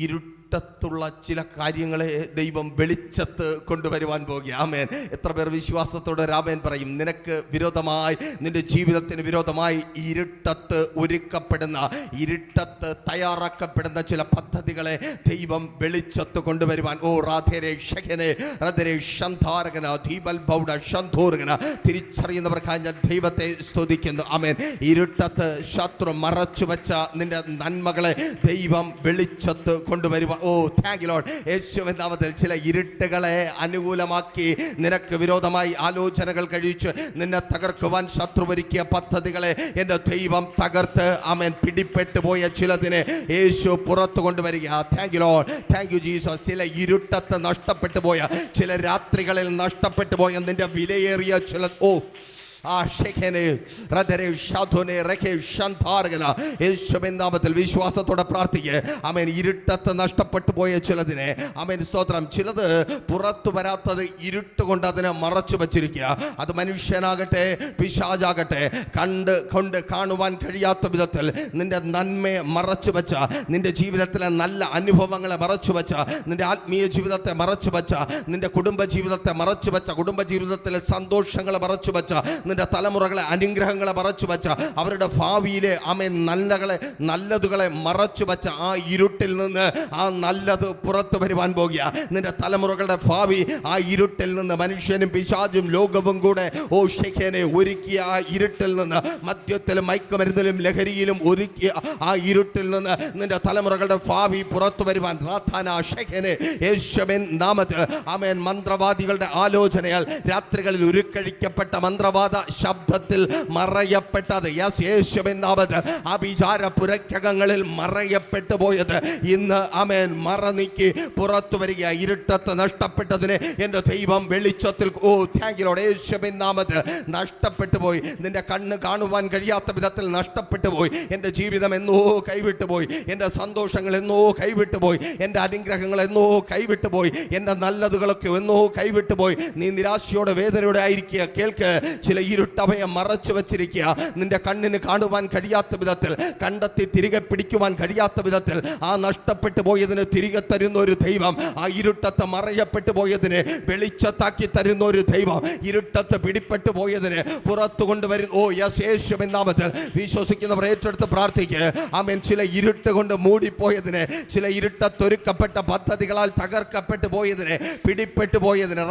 ഇരുട്ടത്തുള്ള ചില കാര്യങ്ങളെ ദൈവം വെളിച്ചത്ത് കൊണ്ടുവരുവാൻ പോകുക. ആമേൻ. എത്ര പേർ വിശ്വാസത്തോടെ ആമേൻ പറയും? നിനക്ക് വിരോധമായി, നിന്റെ ജീവിതത്തിന് വിരോധമായി ഇരുട്ടത്ത് ഒരുക്കപ്പെടുന്ന, ഇരുട്ടത്ത് തയ്യാറാക്കപ്പെടുന്ന ചില പദ്ധതികളെ ദൈവം വെളിച്ചത്ത് കൊണ്ടുവരുവാൻ തിരിച്ചറിയുന്നവർക്കായി ഞാൻ ദൈവത്തെ സ്തുതിക്കുന്നു. ആമേൻ. ഇരുട്ടത്ത് ശത്രു മറച്ചു വെച്ച നിന്റെ നന്മകളെ ദൈവം വെളിച്ചത്ത് കൊണ്ടുവരുവാൻ താങ്ക് യു ലോർഡ്. യേശുവിൻ നാമത്തിൽ ചില ഇരുട്ടുകളെ അനുകൂലമാക്കി നിനക്ക് വിരോധമായി ആലോചനകൾ കഴിച്ച് നിന്നെ തകർക്കുവാൻ ശത്രുവരുക്കിയ പദ്ധതികളെ എൻ്റെ ദൈവം തകർത്ത് ആമേൻ പിടിപ്പെട്ടു പോയ ചിലതിനെ യേശു പുറത്തു കൊണ്ടുവരിക. Thank you Lord. Thank you Jesus. ചില ഇരുട്ടത്ത് നഷ്ടപ്പെട്ടു പോയ, ചില രാത്രികളിൽ നഷ്ടപ്പെട്ടു പോയ നിന്റെ വിലയേറിയ ചില യേശുവിൻ നാമത്തിൽ വിശ്വാസത്തോടെ പ്രാർത്ഥിക്കുക. ആമേൻ. ഇരുട്ടത്ത് നഷ്ടപ്പെട്ടു പോയ ചിലതിനെ, ആമേൻ, സ്തോത്രം, ചിലത് പുറത്തു വരാത്തത് ഇരുട്ട് കൊണ്ട് അതിനെ മറച്ചു വച്ചിരിക്കുക. അത് മനുഷ്യനാകട്ടെ പിശാചാകട്ടെ കൊണ്ട് കാണുവാൻ കഴിയാത്ത വിധത്തിൽ നിന്റെ നന്മയെ മറച്ചു വെച്ച, നിന്റെ ജീവിതത്തിലെ നല്ല അനുഭവങ്ങളെ മറച്ചു വെച്ച, നിന്റെ ആത്മീയ ജീവിതത്തെ മറച്ചു വെച്ച, നിന്റെ കുടുംബ ജീവിതത്തെ മറച്ചു വെച്ച, കുടുംബ ജീവിതത്തിലെ സന്തോഷങ്ങളെ മറച്ചു വെച്ച, നിന്റെ തലമുറകളെ അനുഗ്രഹങ്ങളെ മറച്ചു വെച്ച, അവരുടെ ഭാവിയിലെ ആമേൻ നല്ലതുകളെ മറച്ചു വെച്ച ആ ഇരുട്ടിൽ നിന്ന് ആ നല്ലത് പുറത്തു വരുവാൻ പോകുക. നിന്റെ തലമുറകളുടെ ഭാവി ആ ഇരുട്ടിൽ നിന്ന്, മനുഷ്യനും പിശാചും ലോകവും കൂടെ ഒരുക്കിയ ആ ഇരുട്ടിൽ നിന്ന്, മദ്യത്തിലും മയക്കുമരുന്നിലും ലഹരിയിലും ഒരുക്കിയ ആ ഇരുട്ടിൽ നിന്ന് നിന്റെ തലമുറകളുടെ ഭാവി പുറത്തു വരുവാൻ യേശുവിൻ നാമത്തിൽ ആമേൻ. മന്ത്രവാദികളുടെ ആലോചനയാൽ രാത്രികളിൽ ഉരുക്കഴിക്കപ്പെട്ട മന്ത്രവാദ ശബ്ദത്തിൽ മറയപ്പെട്ടത്, യേശുവിൻ നാമത്തിൽ അഭിചാരപുരക്കകങ്ങളിൽ മറയപ്പെട്ടു പോയത് ഇന്ന് ആമേൻ മറനീക്കി പുറത്തു വരിക. ഇരുട്ടത്ത് നഷ്ടപ്പെട്ടതിനെ എൻ്റെ ദൈവം വെളിച്ചത്തിൽ താങ്ക് യു ലോർഡ്. യേശുവിൻ നാമത്തിൽ നഷ്ടപ്പെട്ടു പോയി, നിന്റെ കണ്ണ് കാണുവാൻ കഴിയാത്ത വിധത്തിൽ നഷ്ടപ്പെട്ടു പോയി. എൻ്റെ ജീവിതം എന്നോ കൈവിട്ടു പോയി, എൻ്റെ സന്തോഷങ്ങൾ എന്നോ കൈവിട്ടു പോയി, എൻ്റെ അനുഗ്രഹങ്ങൾ എന്നോ കൈവിട്ടു പോയി, എൻ്റെ നല്ലതുകളൊക്കെ എന്നോ കൈവിട്ടു പോയി. നീ നിരാശയോടെ വേദനയോടെ ആയിരിക്കുക. കേൾക്ക്, ചില ഇരുട്ടവയെ മറച്ചു വച്ചിരിക്കുക. നിന്റെ കണ്ണിന് കാണുവാൻ കഴിയാത്ത വിധത്തിൽ, കണ്ടെത്തി തിരികെ പിടിക്കുവാൻ കഴിയാത്ത വിധത്തിൽ ആ നഷ്ടപ്പെട്ടു പോയതിന് തിരികെ തരുന്ന ഒരു ദൈവം, ആ ഇരുട്ടത്ത് മറയപ്പെട്ടു പോയതിനെ വെളിച്ചത്താക്കി തരുന്ന ഒരു ദൈവം, ഇരുട്ടത്ത് പിടിപ്പെട്ടു പോയതിനെ പുറത്തു കൊണ്ടുവരുന്ന യേശുവിൻ നാമത്തിൽ വിശ്വസിക്കുന്നവർ ഏറ്റെടുത്ത് പ്രാർത്ഥിക്കുക. ആമേൻ. ചില ഇരുട്ട് കൊണ്ട് മൂടിപ്പോയതിനെ, ചില ഇരുട്ടത്തൊരുക്കപ്പെട്ട പദ്ധതികളാൽ തകർക്കപ്പെട്ടു പോയതിനെ, പിടിപ്പെട്ടു പോയതിനെ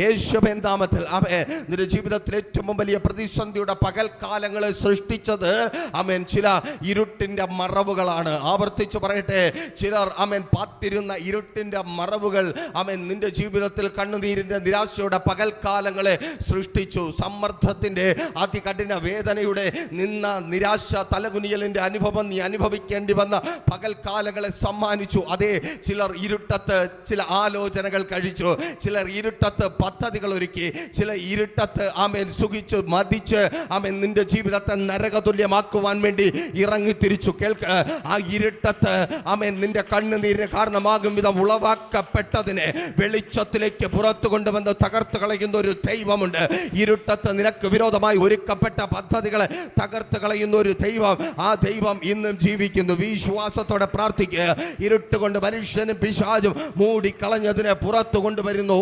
യേശുവിൻ നാമത്തിൽ ആമേൻ. നിന്റെ ജീവിതത്തിൽ ഏറ്റവും വലിയ പ്രതിസന്ധിയുടെ പകൽക്കാലങ്ങളെ സൃഷ്ടിച്ചത് ആമേൻ ചില ഇരുട്ടിന്റെ മറവുകളാണ്. ആവർത്തിച്ചു പറയട്ടെ, ചിലർ ആമേൻ പാത്തിരുന്ന ഇരുട്ടിന്റെ മറവുകൾ ആമേൻ നിന്റെ ജീവിതത്തിൽ കണ്ണുനീരിന്റെ നിരാശയുടെ പകൽക്കാലങ്ങളെ സൃഷ്ടിച്ചു. സമ്മർദ്ദത്തിന്റെ അതികഠിന വേദനയുടെ നിന്ന നിരാശ തലകുനിയലിന്റെ അനുഭവം നീ അനുഭവിക്കേണ്ടി വന്ന പകൽക്കാലങ്ങളെ സമ്മാനിച്ചു. അതേ, ചിലർ ഇരുട്ടത്ത് ചില ആലോചനകൾ കഴിച്ചു, ചിലർ ഇരുട്ടത്ത് പദ്ധതികൾ ഒരുക്കി, ചില ഇരുട്ടത്ത് ആമേൻ സുഖിച്ചു മതിച്ച് ആമേൻ നിന്റെ ജീവിതത്തെ നരകതുല്യമാക്കുവാൻ വേണ്ടി ഇറങ്ങി തിരിച്ചു. കേൾക്ക, ആ ഇരുട്ടത്ത് ആമേൻ നിന്റെ കണ്ണുനീരിന് കാരണമാകും വിധം ഉളവാക്കപ്പെട്ടതിനെ വെളിച്ചത്തിലേക്ക് പുറത്തു കൊണ്ടുവന്ന് തകർത്ത് കളയുന്ന ഒരു ദൈവമുണ്ട്. ഇരുട്ടത്ത് നിനക്ക് വിരോധമായി ഒരുക്കപ്പെട്ട പദ്ധതികളെ തകർത്ത് കളയുന്ന ഒരു ദൈവം, ആ ദൈവം ഇന്നും ജീവിക്കുന്നു. വിശ്വാസത്തോടെ പ്രാർത്ഥിക്കുക. ഇരുട്ടുകൊണ്ട് മനുഷ്യനും പിശാചും മൂടിക്കളഞ്ഞതിനെ പുറത്തു കൊണ്ടുവരുന്നു.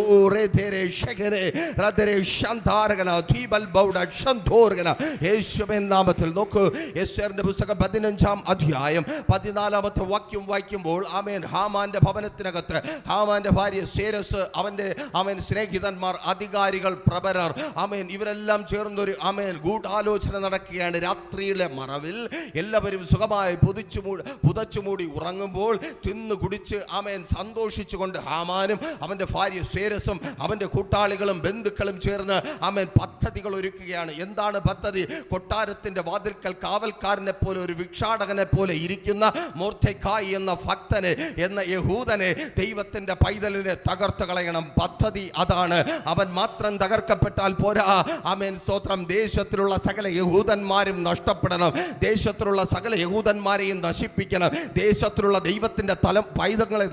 യേശുവിൻ നാമത്തിൽ നോക്കൂ, എസ്തേറിന്റെ പുസ്തകം 15-ാം അധ്യായം 14-ാമത്തെ വാക്യം വായിക്കുമ്പോൾ ആമേൻ ഹാമാന്റെ ഭവനത്തിനകത്ത് ഹാമാന്റെ ഭാര്യ സേരസ്, അവന്റെ സ്നേഹിതന്മാർ, അധികാരികൾ, പ്രബലർ, ആമേൻ ഇവരെല്ലാം ചേർന്നൊരു ആമേൻ ഗൂഢാലോചന നടക്കുകയാണ്. രാത്രിയിലെ മറവിൽ എല്ലാവരും സുഖമായി പുതച്ചുമൂടി ഉറങ്ങുമ്പോൾ തിന്നു കുടിച്ച് ആമേൻ സന്തോഷിച്ചുകൊണ്ട് ഹാമാനും അവന്റെ ഭാര്യ സേരസും അവന്റെ കൂട്ടാളികളും ബന്ധുക്കളും ചേർന്ന് ആമേൻ പദ്ധതികൾ ഒരുക്കുകയാണ്. എന്താണ് പദ്ധതി? കൊട്ടാരത്തിന്റെ വാതിൽക്കൽ കാവൽക്കാരനെ പോലെ, ഒരു ഭിക്ഷാടകനെ പോലെ ഇരിക്കുന്ന മൊർദെഖായി എന്ന ഭക്തനെ, എന്ന യഹൂദനെ, ദൈവത്തിന്റെ പൈതലിനെ തകർത്ത് കളയണം. പദ്ധതി അതാണ്. അവൻ മാത്രം തകർക്കപ്പെട്ടാൽ പോരാ, ആമേൻ സ്തോത്രം, ദേശത്തിലുള്ള സകല യഹൂദന്മാരും നഷ്ടപ്പെടണം. ദേശത്തിലുള്ള സകല യഹൂദന്മാരെയും നശിപ്പിക്കണം. ദേശത്തിലുള്ള ദൈവത്തിന്റെ പൈതങ്ങളെ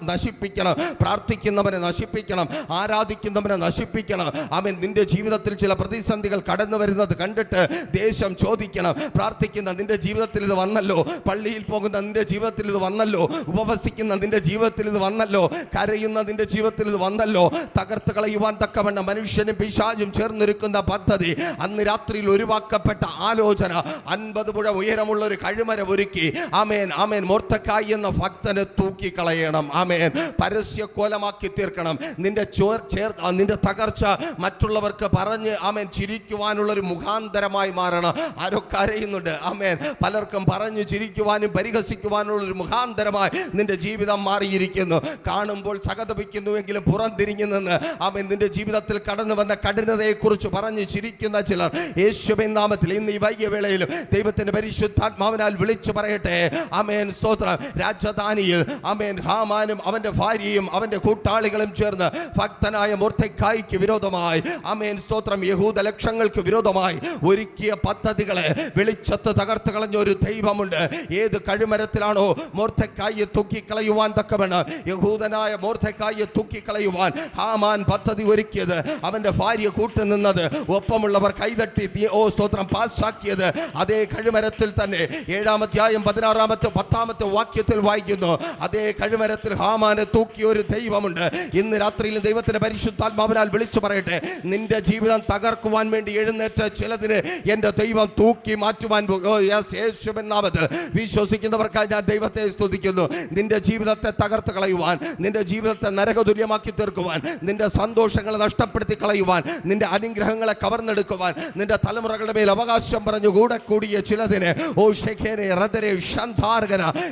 നശിപ്പിക്കണം. പ്രാർത്ഥിക്കുന്നവനെ നശിപ്പിക്കണം. ആരാധിക്കുന്നവനെ നശിപ്പിക്കണം. ആമേൻ നിന്റെ ജീവിതത്തിൽ ചില പ്രതിസന്ധികൾ കടന്നു വരുന്നത് കണ്ടിട്ട് ദേശം ചോദിക്കണം, പ്രാർത്ഥിക്കുന്ന നിന്റെ ജീവിതത്തിൽ ഇത് വന്നല്ലോ, പള്ളിയിൽ പോകുന്ന നിന്റെ ജീവിതത്തിൽ ഇത് വന്നല്ലോ, ഉപവസിക്കുന്ന നിന്റെ ജീവിതത്തിൽ ഇത് വന്നല്ലോ, കരയുന്ന നിന്റെ ജീവിതത്തിൽ ഇത് വന്നല്ലോ. തകർത്ത് കളയുവാൻ തക്കവണ്ണം മനുഷ്യനും പിശാചും ചേർന്നൊരുക്കുന്ന പദ്ധതി, അന്ന് രാത്രിയിൽ ഒഴിവാക്കപ്പെട്ട ആലോചന, 50 മുഴ ഉയരമുള്ള ഒരു കഴുമര ഒരുക്കി ആമേൻ ആമേൻ മൊർദെഖായി എന്ന ഭക്തനെ തൂക്കിക്കളയണം. ആമേൻ പരസ്യ കോലമാക്കി തീർക്കണം. നിന്റെ തകർച്ച മറ്റുള്ളവർക്ക് പറഞ്ഞ് ആമേൻ ചിരിക്കുവാനുള്ള ഒരു മുഖാന്തരമായി മാറണം. ആരൊക്കെ അറിയുന്നുണ്ട്? ആമേൻ പലർക്കും പറഞ്ഞു ചിരിക്കുവാനും പരിഹസിക്കുവാനുള്ള ഒരു മുഖാന്തരമായി നിന്റെ ജീവിതം മാറിയിരിക്കുന്നു. കാണുമ്പോൾ സഹതപിക്കുന്നുവെങ്കിലും പുറംതിരിഞ്ഞു നിന്ന് ആമേൻ നിന്റെ ജീവിതത്തിൽ കടന്നു വന്ന കഠിനതയെക്കുറിച്ച് പറഞ്ഞു ചിരിക്കുന്ന ചിലർ യേശുവിൻ നാമത്തിൽ ഇന്ന് ഈ വൈകിയ വേളയിലും ദൈവത്തിന്റെ പരിശുദ്ധാത്മാവിനാൽ വിളിച്ചു പറയട്ടെ. ആമേൻ സ്തോത്രം. രാജധാനിയിൽ ആമേൻ ഹാമാനും അവന്റെ ഭാര്യയും അവന്റെ കൂട്ടാളികളും ചേർന്ന് ഭക്തനായ മൊർദെഖായിക്ക് വിരോധമായി ആമേൻ സ്തോത്രം യഹൂദ ലക്ഷങ്ങൾക്ക് വിരോധമായി ഒരുക്കിയ പദ്ധതികളെ വെളിച്ചത്ത് തകർത്ത് കളഞ്ഞ ഒരു ദൈവമുണ്ട്. ഏത് കഴുമരത്തിലാണോ മൊർദെഖായിയെ തൂക്കിക്കളയുവാൻ തക്കവണ്ണം, യഹൂദനായ മൊർദെഖായിയെ തൂക്കിക്കളയുവാൻ ഹാമാൻ പദ്ധതി ഒരുക്കിയത്, അവന്റെ ഭാര്യ കൂട്ടുനിന്നത്, ഒപ്പമുള്ളവർ കൈതട്ടി സ്തോത്രം പാസ്സാക്കിയത്, അതേ കഴുമരത്തിൽ തന്നെ 7-ാം അധ്യായം 16-ാമത്തെ 10-ാമത്തെ വാക്യത്തിൽ വായിക്കുന്നു. അതേ കഴുമരത്തിൽ ഹാമാനെ തൂക്കിയ ഒരു ദൈവമുണ്ട്. ഇന്ന് രാത്രിയിൽ ദൈവത്തിന്റെ പരിശുദ്ധാത്മാവിനാൽ വിളിച്ചു പറയട്ടെ, നിന്റെ ജീവിതം തകർക്കുവാൻ വേണ്ടി എഴുന്നേറ്റ ചിലതിനെ എന്റെ ദൈവം തൂക്കി മാറ്റുവാൻ യേശുവിൻ നാമത്തിൽ വിശ്വസിക്കുന്നവർക്കായി ഞാൻ ദൈവത്തെ സ്തുതിക്കുന്നു. നിന്റെ ജീവിതത്തെ തകർത്ത് കളയുവാൻ, നിന്റെ ജീവിതത്തെ നരകതുല്യമാക്കി തീർക്കുവാൻ, നിന്റെ സന്തോഷങ്ങളെ നഷ്ടപ്പെടുത്തി കളയുവാൻ, നിന്റെ അനുഗ്രഹങ്ങളെ കവർന്നെടുക്കുവാൻ, നിന്റെ തലമുറകളുടെ മേൽ അവകാശം പറഞ്ഞു കൂടിയ ചിലതിനെ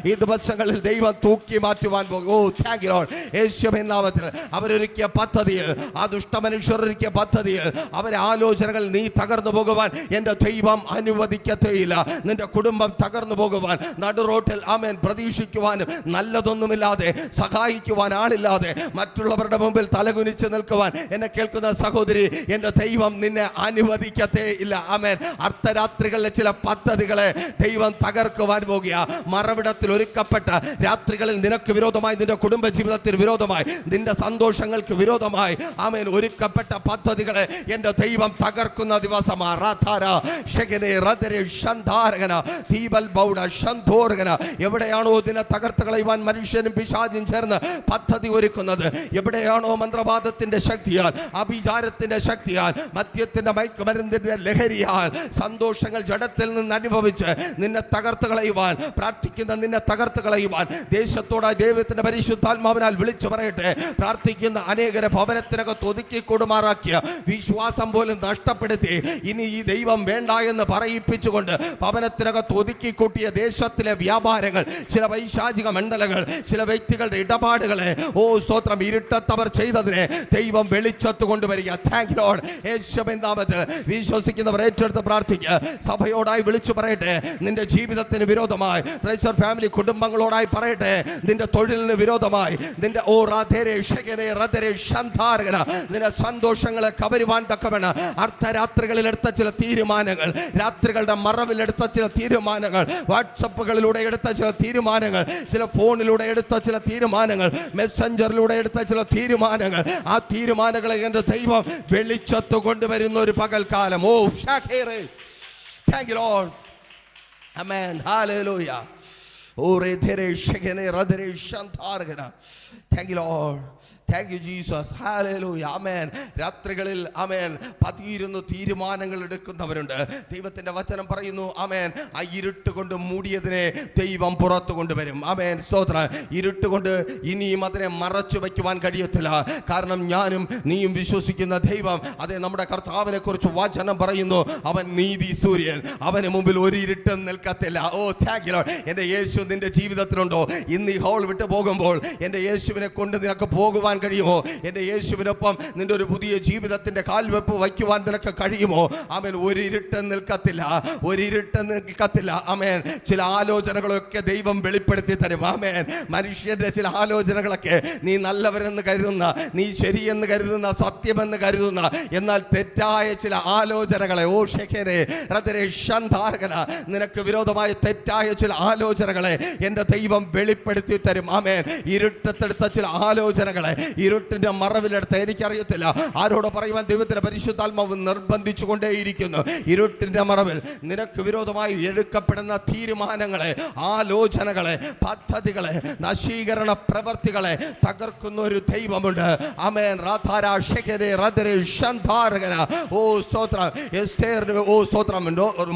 ഈ ദിവസങ്ങളിൽ ദൈവം തൂക്കി മാറ്റുവാൻ പോകും. യേശുവിൻ നാമത്തിൽ അവരൊരുക്കിയ പദ്ധതിയിൽ, ആ ദുഷ്ടമനുഷ്യർ ഒരുക്കിയ പദ്ധതിയിൽ, അവരെ ആലോചനകൾ നീ തകർന്നു പോകുവാൻ എന്റെ ദൈവം അനുവദിക്കത്തേയില്ല. നിന്റെ കുടുംബം തകർന്നു പോകുവാൻ, നടുറോട്ടിൽ ആമേൻ പ്രതീക്ഷിക്കുവാനും നല്ലതൊന്നുമില്ലാതെ, സഹായിക്കുവാൻ ആളില്ലാതെ, മറ്റുള്ളവരുടെ മുമ്പിൽ തലകുനിച്ച് നിൽക്കുവാൻ എന്നെ കേൾക്കുന്ന സഹോദരി, എന്റെ ദൈവം നിന്നെ അനുവദിക്കത്തേ ഇല്ല. ആമേൻ. അർദ്ധരാത്രികളിലെ ചില പദ്ധതികളെ ദൈവം തകർക്കുവാൻ പോകുക. മറവിടത്തിൽ ഒരുക്കപ്പെട്ട രാത്രികളിൽ നിനക്ക് വിരോധമായി, നിന്റെ കുടുംബ ജീവിതത്തിന് വിരോധമായി, നിന്റെ സന്തോഷങ്ങൾക്ക് വിരോധമായി ആമേൻ ഒരുക്കപ്പെട്ട പദ്ധതികളെ എന്റെ ദൈവം തകർക്കുന്ന ദിവസമാണ്. എവിടെയാണോ ഇതിനെ തകർത്ത് കളയുവാൻ മനുഷ്യനും പിശാചും ചേർന്ന് പദ്ധതി ഒരുക്കുന്നത്, എവിടെയാണോ മന്ത്രവാദത്തിന്റെ ശക്തിയാൽ, അഭിചാരത്തിന്റെ ശക്തിയാൽ, മദ്യത്തിന്റെ മയക്കുമരുന്നിന്റെ ലഹരിയാൽ സന്തോഷങ്ങൾ ജഡത്തിൽ നിന്ന് അനുഭവിച്ച് നിന്നെ തകർത്ത് കളയുവാൻ, പ്രാർത്ഥിക്കുന്ന നിന്നെ തകർത്ത് കളയുവാൻ, ദേശത്തോടെ ദൈവത്തിന്റെ പരിശുദ്ധാത്മാവിനാൽ വിളിച്ചു പറയട്ടെ, പ്രാർത്ഥിക്കുക, വിശ്വസിക്കുന്ന അനേകരെ ഭവനത്തിനകത്ത് ഒതുക്കിക്കൊടുമാറാക്കിയ വിശ്വാസം പോലും നഷ്ടപ്പെടുത്തി ഇനി ഈ ദൈവം വേണ്ട എന്ന് പറയിപ്പിച്ചുകൊണ്ട് ഭവനത്തിനകത്ത് ഒതുക്കിക്കൂട്ടിയ ദേശത്തിലെ വ്യാപാരങ്ങൾ, ചില വൈശാചിക മണ്ഡലങ്ങൾ, ചില വ്യക്തികളുടെ ഇടപാടുകളെ സ്തോത്രം ഇരുട്ടത്തവർ ചെയ്തതിനെ ദൈവം വെളിച്ചത്ത് കൊണ്ടുവരിക. Thank you Lord. യേശുവിൻ നാമത്തിൽ വിശ്വസിക്കുന്നവർ ഏറ്റെടുത്ത് പ്രാർത്ഥിക്കുക. സഭയോടായി വിളിച്ചു പറയട്ടെ, നിന്റെ ജീവിതത്തിന് വിരോധമായി, പ്രൈസർ ഫാമിലി കുടുംബങ്ങളോടായി പറയട്ടെ, നിന്റെ തൊഴിലിന് വിരോധമായി, നിന്റെ നിന്റെ സന്തോഷങ്ങളെ കവരുവാൻ തക്കവണ്ണം അർദ്ധരാത്രികളിൽ എടുത്ത ചില തീരുമാനങ്ങൾ, രാത്രികളുടെ മറവിൽ എടുത്ത ചില തീരുമാനങ്ങൾ, വാട്സപ്പുകളിലൂടെ എടുത്ത ചില തീരുമാനങ്ങൾ, ചില ഫോണിലൂടെ എടുത്ത ചില തീരുമാനങ്ങൾ, മെസ്സഞ്ചറിലൂടെ എടുത്ത ചില തീരുമാനങ്ങൾ, ആ തീരുമാനങ്ങളെ എൻ്റെ ദൈവം വെളിച്ചത്ത് കൊണ്ടുവരുന്ന ഒരു പകൽക്കാലം. ഓ ഷാഖേറേ, താങ്ക് യു ലോർഡ്. ആമേൻ, ഹല്ലേലൂയ. ഓരേ ധരേ ഷഗനെ റദരേ ശന്താർഗന. Thank you Lord. Thank you Jesus. ഹല്ലേലൂയ. ആമേൻ. രാത്രികളിൽ ആമേൻ പതിയിരുന്ന് തീരുമാനങ്ങൾ എടുക്കുന്നവരുണ്ട്. ദൈവത്തിൻ്റെ വചനം പറയുന്നു, ആമേൻ, ആ ഇരുട്ട് കൊണ്ട് മൂടിയതിനെ ദൈവം പുറത്തു കൊണ്ടുവരും. ആമേൻ, സ്തോത്രം. ഇരുട്ട് കൊണ്ട് ഇനിയും അതിനെ മറച്ചു വയ്ക്കുവാൻ കഴിയത്തില്ല. കാരണം ഞാനും നീയും വിശ്വസിക്കുന്ന ദൈവം, അതെ, നമ്മുടെ കർത്താവിനെ കുറിച്ച് വചനം പറയുന്നു, അവൻ നീതി സൂര്യൻ, അവന് മുമ്പിൽ ഒരു ഇരുട്ടും നിൽക്കത്തില്ല. ഓ താങ്ക് യു ലോർഡ്. എൻ്റെ യേശു നിന്റെ ജീവിതത്തിലുണ്ടോ? ഇന്ന് ഈ ഹോൾ വിട്ടു പോകുമ്പോൾ എൻ്റെ യേശുവിനെ കൊണ്ട് നിനക്ക് പോകുവാൻ കഴിയുമോ? എൻ്റെ യേശുവിനൊപ്പം നിന്റെ ഒരു പുതിയ ജീവിതത്തിന്റെ കാൽവെപ്പ് വയ്ക്കുവാൻ നിനക്ക് കഴിയുമോ? ആമേൻ. ഒരു ഇരുട്ട് നിൽക്കത്തില്ല, ഒരു ഇരുട്ട് നിൽക്കത്തില്ല. ആമേൻ. ചില ആലോചനകളൊക്കെ ദൈവം വെളിപ്പെടുത്തി തരും. ആമേൻ. മനുഷ്യന്റെ ചില ആലോചനകളൊക്കെ നീ നല്ലവരെന്ന് കരുതുന്ന, നീ ശരിയെന്ന് കരുതുന്ന, സത്യമെന്ന് കരുതുന്ന, എന്നാൽ തെറ്റായ ചില ആലോചനകളെ, ഓ ഷെഖേനെ റദരേ ശന്താർഗന, നിനക്ക് വിരോധമായ തെറ്റായ ചില ആലോചനകളെ എൻ്റെ ദൈവം വെളിപ്പെടുത്തി തരും. ആമേൻ. ഇരുട്ടത്തെടുത്ത ചില ആലോചനകളെ, ഇരുട്ടിന്റെ മറവിലെടുത്ത്, എനിക്കറിയത്തില്ല ആരോട് പറയുവാൻ ദൈവത്തിന്റെ പരിശുദ്ധാത്മാവ് നിർബന്ധിച്ചു കൊണ്ടേയിരിക്കുന്നു. ഇരുട്ടിന്റെ മറവിൽ നിനക്ക് വിരോധമായി എടുക്കപ്പെടുന്ന തീരുമാനങ്ങളെ, ആലോചനകളെ, പദ്ധതികളെ, നശീകരണ പ്രവർത്തികളെ തകർക്കുന്ന ഒരു ദൈവമുണ്ട്. ആമേൻ. ഓ സ്തോത്രം. എസ്തേറിന്, ഓ സ്തോത്രം,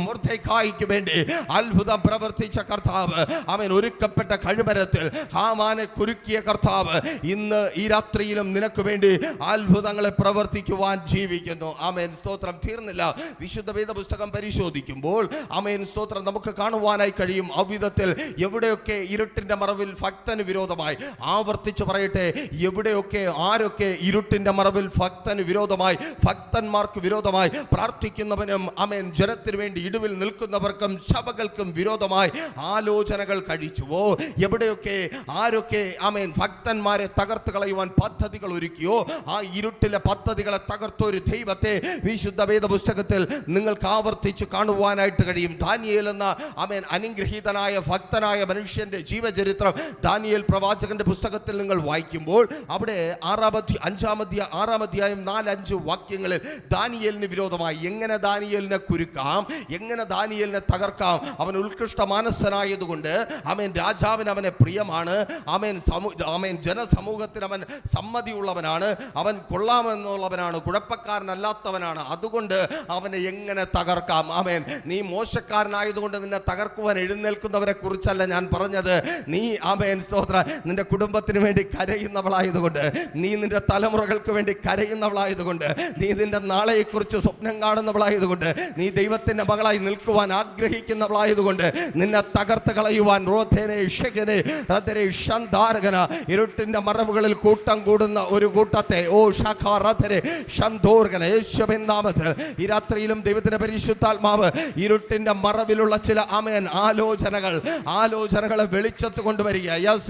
മൊർദെഖായിക്ക് വേണ്ടി അത്ഭുതം പ്രവർത്തിച്ച കർത്താവ്, അവൻ ഒരുക്കപ്പെട്ട കഴുമരത്തിൽ ഹാമാനെ കുരുക്കിയ കർത്താവ് ഇന്ന് ഈ രാത്രിയിലും നിനക്ക് വേണ്ടി അത്ഭുതങ്ങളെ പ്രവർത്തിക്കുവാൻ ജീവിക്കുന്നു. ആമേൻ, സ്തോത്രം. തീർന്നില്ല. വിശുദ്ധ വേദപുസ്തകം പരിശോധിക്കുമ്പോൾ ആമേൻ, സ്തോത്രം, നമുക്ക് കാണുവാനായി കഴിയും അവിധത്തിൽ എവിടെയൊക്കെ ഇരുട്ടിന്റെ മറവിൽ ഭക്തന് വിരോധമായി, ആവർത്തിച്ചു പറയട്ടെ, എവിടെയൊക്കെ ആരൊക്കെ ഇരുട്ടിന്റെ മറവിൽ ഭക്തന് വിരോധമായി, ഭക്തന്മാർക്ക് വിരോധമായി പ്രാർത്ഥിക്കുന്നവനും ആമേൻ ജനത്തിനു വേണ്ടി ഇടിവിൽ നിൽക്കുന്നവർക്കും സഭകൾക്കും വിരോധമായി ആലോചനകൾ കഴിച്ചുവോ, എവിടെയൊക്കെ ആരൊക്കെ ആമേൻ ഭക്തന്മാരെ തകർത്ത് കളയുവാൻ പദ്ധതികൾ ഒരുക്കിയോ, ആ ഇരുട്ടിലെ പദ്ധതികളെ തകർത്ത ഒരു ദൈവത്തെ വിശുദ്ധ വേദപുസ്തകത്തിൽ നിങ്ങൾക്ക് ആവർത്തിച്ച് കാണുവാനായിട്ട് കഴിയും. ദാനിയേൽ എന്ന ആമേൻ അനുഗ്രഹീതനായ ഭക്തനായ മനുഷ്യന്റെ ജീവചരിത്രം ദാനിയേൽ പ്രവാചകന്റെ പുസ്തകത്തിൽ നിങ്ങൾ വായിക്കുമ്പോൾ അവിടെ 6 അധ്യായം 4-5 വാക്യങ്ങളിൽ ദാനിയേലിന് വിരോധമായി എങ്ങനെ ദാനിയേലിനെ കുരുക്കാം, എങ്ങനെ ദാനിയേലിനെ തകർക്കാം. അവൻ ഉത്കൃഷ്ട മാനസനായതുകൊണ്ട് ആമേൻ രാജാവിന് അവനെ പ്രിയമാണ്. ആമേൻ ജനസമൂഹത്തിൽ അവൻ സമ്മതിയുള്ളവനാണ്, അവൻ കൊള്ളാമെന്നുള്ളവനാണ്, കുഴപ്പക്കാരനല്ലാത്തവനാണ്. അതുകൊണ്ട് അവനെ എങ്ങനെ തകർക്കാം. ആമേൻ. നീ മോശക്കാരനായതുകൊണ്ട് നിന്നെ തകർക്കുവാൻ എഴുന്നേൽക്കുന്നവരെ കുറിച്ചല്ല ഞാൻ പറഞ്ഞത്. നീ ആമേൻ സ്തോത്ര നിന്റെ കുടുംബത്തിന് വേണ്ടി കരയുന്നവളായതുകൊണ്ട്, നീ നിന്റെ തലമുറകൾക്ക് വേണ്ടി കരയുന്നവളായതുകൊണ്ട്, നീ നിന്റെ നാളെയെക്കുറിച്ച് സ്വപ്നം കാണുന്നവളായതുകൊണ്ട്, നീ ദൈവത്തിന്റെ മകളായി നിൽക്കുവാൻ ആഗ്രഹിക്കുന്നവളായതുകൊണ്ട് നിന്നെ തകർത്ത് കളയുവാൻ ഇരുട്ടിന്റെ മറവുകളിൽ കൂട്ടം കൂടുന്ന ഒരു കൂട്ടത്തെ, ഓ ശാഖാറധരെ ശന്തോർഗന, യേശുവിൻ നാമത്തിൽ ഈ രാത്രിയിലും ദൈവത്തിന്റെ പരിശുദ്ധാത്മാവ് ഇരുട്ടിന്റെ മറവിലുള്ള ചില ആമേൻ ആലോചനകളെ വെളിച്ചത്ത് കൊണ്ടുവരിക.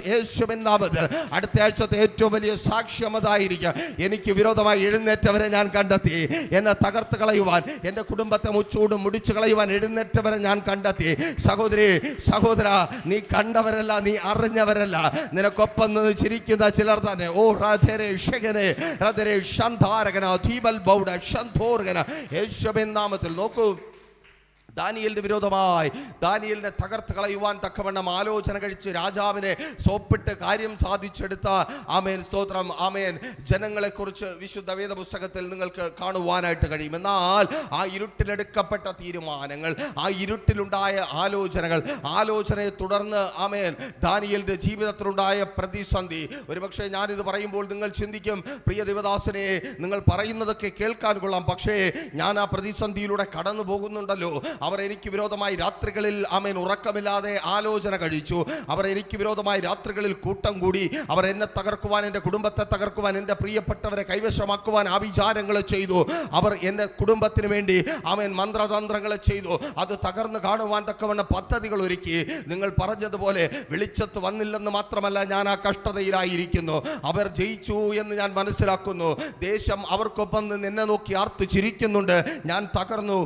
യേശുവിൻ നാമത്തിൽ അടുത്ത ആഴ്ചത്തെ ഏറ്റവും വലിയ സാക്ഷ്യം അതായിരിക്കും. എനിക്ക് വിരോധമായി എഴുന്നേറ്റവരെ ഞാൻ കണ്ടെത്തി, എന്നെ തകർത്ത് കളയുവാൻ, എൻ്റെ കുടുംബത്തെ മുച്ചൂടും മുടിച്ചു കളയുവാൻ എഴുന്നേറ്റവരെ ഞാൻ കണ്ടെത്തി. സഹോദരി സഹോദര, നീ കണ്ടവരല്ല, നീ അറിഞ്ഞവരല്ല, നിനക്കൊപ്പം നിന്ന് ചിരിക്കുന്ന ചിലർ തന്നെ. ഓ റാധരെ ഷഗനെ റാധരെ ശന്താരകന ദീപൽ ബൗഡ ശന്തോർഗന യേശുവിൻ നാമത്തിൽ. നോക്കൂ, ദാനിയേലിന് വിരോധമായി ദാനിയേലിനെ തകർത്ത് കളയുവാൻ തക്കവണ്ണം ആലോചന കഴിച്ച് രാജാവിനെ സോപ്പിട്ട് കാര്യം സാധിച്ചെടുത്ത ആമേൻ സ്തോത്രം ആമേൻ ജനങ്ങളെക്കുറിച്ച് വിശുദ്ധ വേദ പുസ്തകത്തിൽ നിങ്ങൾക്ക് കാണുവാനായിട്ട് കഴിയും. എന്നാൽ ആ ഇരുട്ടിലെടുക്കപ്പെട്ട തീരുമാനങ്ങൾ, ആ ഇരുട്ടിലുണ്ടായ ആലോചനയെ തുടർന്ന് ആമേൻ ദാനിയേലിന്റെ ജീവിതത്തിലുണ്ടായ പ്രതിസന്ധി. ഒരുപക്ഷെ ഞാനിത് പറയുമ്പോൾ നിങ്ങൾ ചിന്തിക്കും, പ്രിയ ദേവദാസനെ നിങ്ങൾ പറയുന്നതൊക്കെ കേൾക്കാൻ കൊള്ളാം, പക്ഷേ ഞാൻ ആ പ്രതിസന്ധിയിലൂടെ കടന്നു പോകുന്നുണ്ടല്ലോ. അവർ എനിക്ക് വിരോധമായി രാത്രികളിൽ ആമേൻ ഉറക്കമില്ലാതെ ആലോചന കഴിച്ചു. അവർ എനിക്ക് വിരോധമായി രാത്രികളിൽ കൂട്ടം കൂടി. അവർ എന്നെ തകർക്കുവാൻ, എൻ്റെ കുടുംബത്തെ തകർക്കുവാൻ, എൻ്റെ പ്രിയപ്പെട്ടവരെ കൈവശമാക്കുവാൻ ആഭിചാരങ്ങൾ ചെയ്തു. അവർ എൻ്റെ കുടുംബത്തിന് വേണ്ടി ആമേൻ മന്ത്രതന്ത്രങ്ങൾ ചെയ്തു. അത് തകർന്ന് കാണുവാൻ തക്കവണ്ണം പദ്ധതികൾ ഒരുക്കി. നിങ്ങൾ പറഞ്ഞതുപോലെ വെളിച്ചത്ത് വന്നില്ലെന്ന് മാത്രമല്ല, ഞാൻ ആ കഷ്ടതയിലായിരിക്കുന്നു. അവർ ജയിച്ചു എന്ന് ഞാൻ മനസ്സിലാക്കുന്നു. ദേശം അവർക്കൊപ്പം നിന്ന് എന്നെ നോക്കി ആർത്തു ചിരിക്കുന്നുണ്ട്. ഞാൻ തകർന്നു.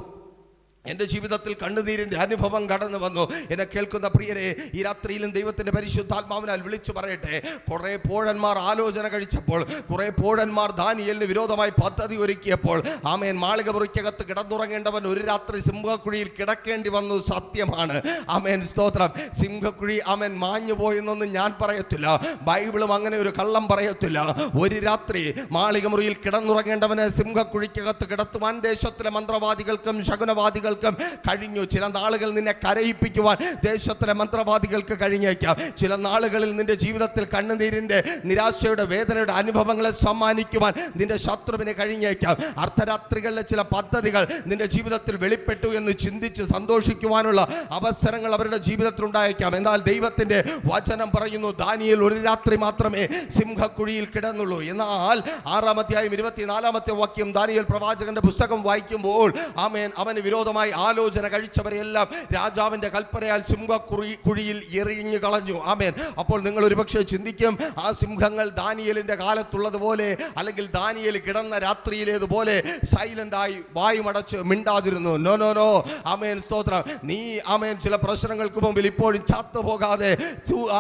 എൻ്റെ ജീവിതത്തിൽ കണ്ണുനീരിൻ്റെ അനുഭവം കടന്നു വന്നു. എന്നെ കേൾക്കുന്ന പ്രിയരെ, ഈ രാത്രിയിലും ദൈവത്തിൻ്റെ പരിശുദ്ധാത്മാവിനാൽ വിളിച്ചു പറയട്ടെ, കുറേ പോഴന്മാർ ആലോചന കഴിച്ചപ്പോൾ, കുറേ പോഴന്മാർ ദാനിയേലിന് വിരോധമായി പദ്ധതി ഒരുക്കിയപ്പോൾ, ആമേൻ മാളിക മുറിക്കകത്ത് കിടന്നുറങ്ങേണ്ടവൻ ഒരു രാത്രി സിംഹക്കുഴിയിൽ കിടക്കേണ്ടി വന്നു. സത്യമാണ്. ആമേൻ സ്തോത്രം. സിംഹക്കുഴി ആമേൻ മാഞ്ഞു പോയെന്നൊന്നും ഞാൻ പറയത്തില്ല, ബൈബിളും അങ്ങനെ ഒരു കള്ളം പറയത്തില്ല. ഒരു രാത്രി മാളിക മുറിയിൽ കിടന്നുറങ്ങേണ്ടവനെ സിംഹക്കുഴിക്കകത്ത് കിടത്തുവാൻ ദേശത്തിലെ മന്ത്രവാദികൾക്കും ശകുനവാദികൾക്കും കഴിഞ്ഞു. ചില നാളുകൾ നിന്നെ കരയിപ്പിക്കുവാൻ ദേശത്തിലെ മന്ത്രവാദികൾക്ക് കഴിഞ്ഞേക്കാം. ചില നാളുകളിൽ നിന്റെ ജീവിതത്തിൽ കണ്ണുനീരിന്റെ, നിരാശയുടെ, വേദനയുടെ അനുഭവങ്ങളെ സമ്മാനിക്കുവാൻ നിന്റെ ശത്രുവിനെ കഴിഞ്ഞേക്കാം. അർദ്ധരാത്രികളിലെ ചില പദ്ധതികൾ നിന്റെ ജീവിതത്തിൽ വെളിപ്പെട്ടു എന്ന് ചിന്തിച്ച് സന്തോഷിക്കുവാനുള്ള അവസരങ്ങൾ അവരുടെ ജീവിതത്തിൽ ഉണ്ടായേക്കാം. എന്നാൽ ദൈവത്തിന്റെ വചനം പറയുന്നു, ദാനിയേൽ ഒരു രാത്രി മാത്രമേ സിംഹക്കുഴിയിൽ കിടന്നുള്ളൂ. എന്നാൽ 6-ാം അധ്യായം 24-ാമത്തെ വാക്യം ദാനിയേൽ പ്രവാചകന്റെ പുസ്തകം വായിക്കുമ്പോൾ ആമേൻ അവന് വിരോധമായി ആലോചന കഴിച്ചവരെല്ലാം രാജാവിന്റെ കൽപ്പനയാൽ സിംഹക്കുഴിയിൽ എറിഞ്ഞു കളഞ്ഞു. ആമേൻ. അപ്പോൾ നിങ്ങൾ ഒരുപക്ഷെ ചിന്തിക്കും, ആ സിംഹങ്ങൾ ദാനിയേലിന്റെ കാലത്തുള്ളതുപോലെ, അല്ലെങ്കിൽ ദാനിയേൽ കിടന്ന രാത്രിയിലേതുപോലെ സൈലന്റായി വായുമടച്ച് മിണ്ടാതിരുന്നു. നോ. ആമേൻ സ്തോത്രം. നീ ആമേൻ ചില പ്രശ്നങ്ങൾക്ക് മുമ്പിൽ ഇപ്പോഴും ചത്തുപോകാതെ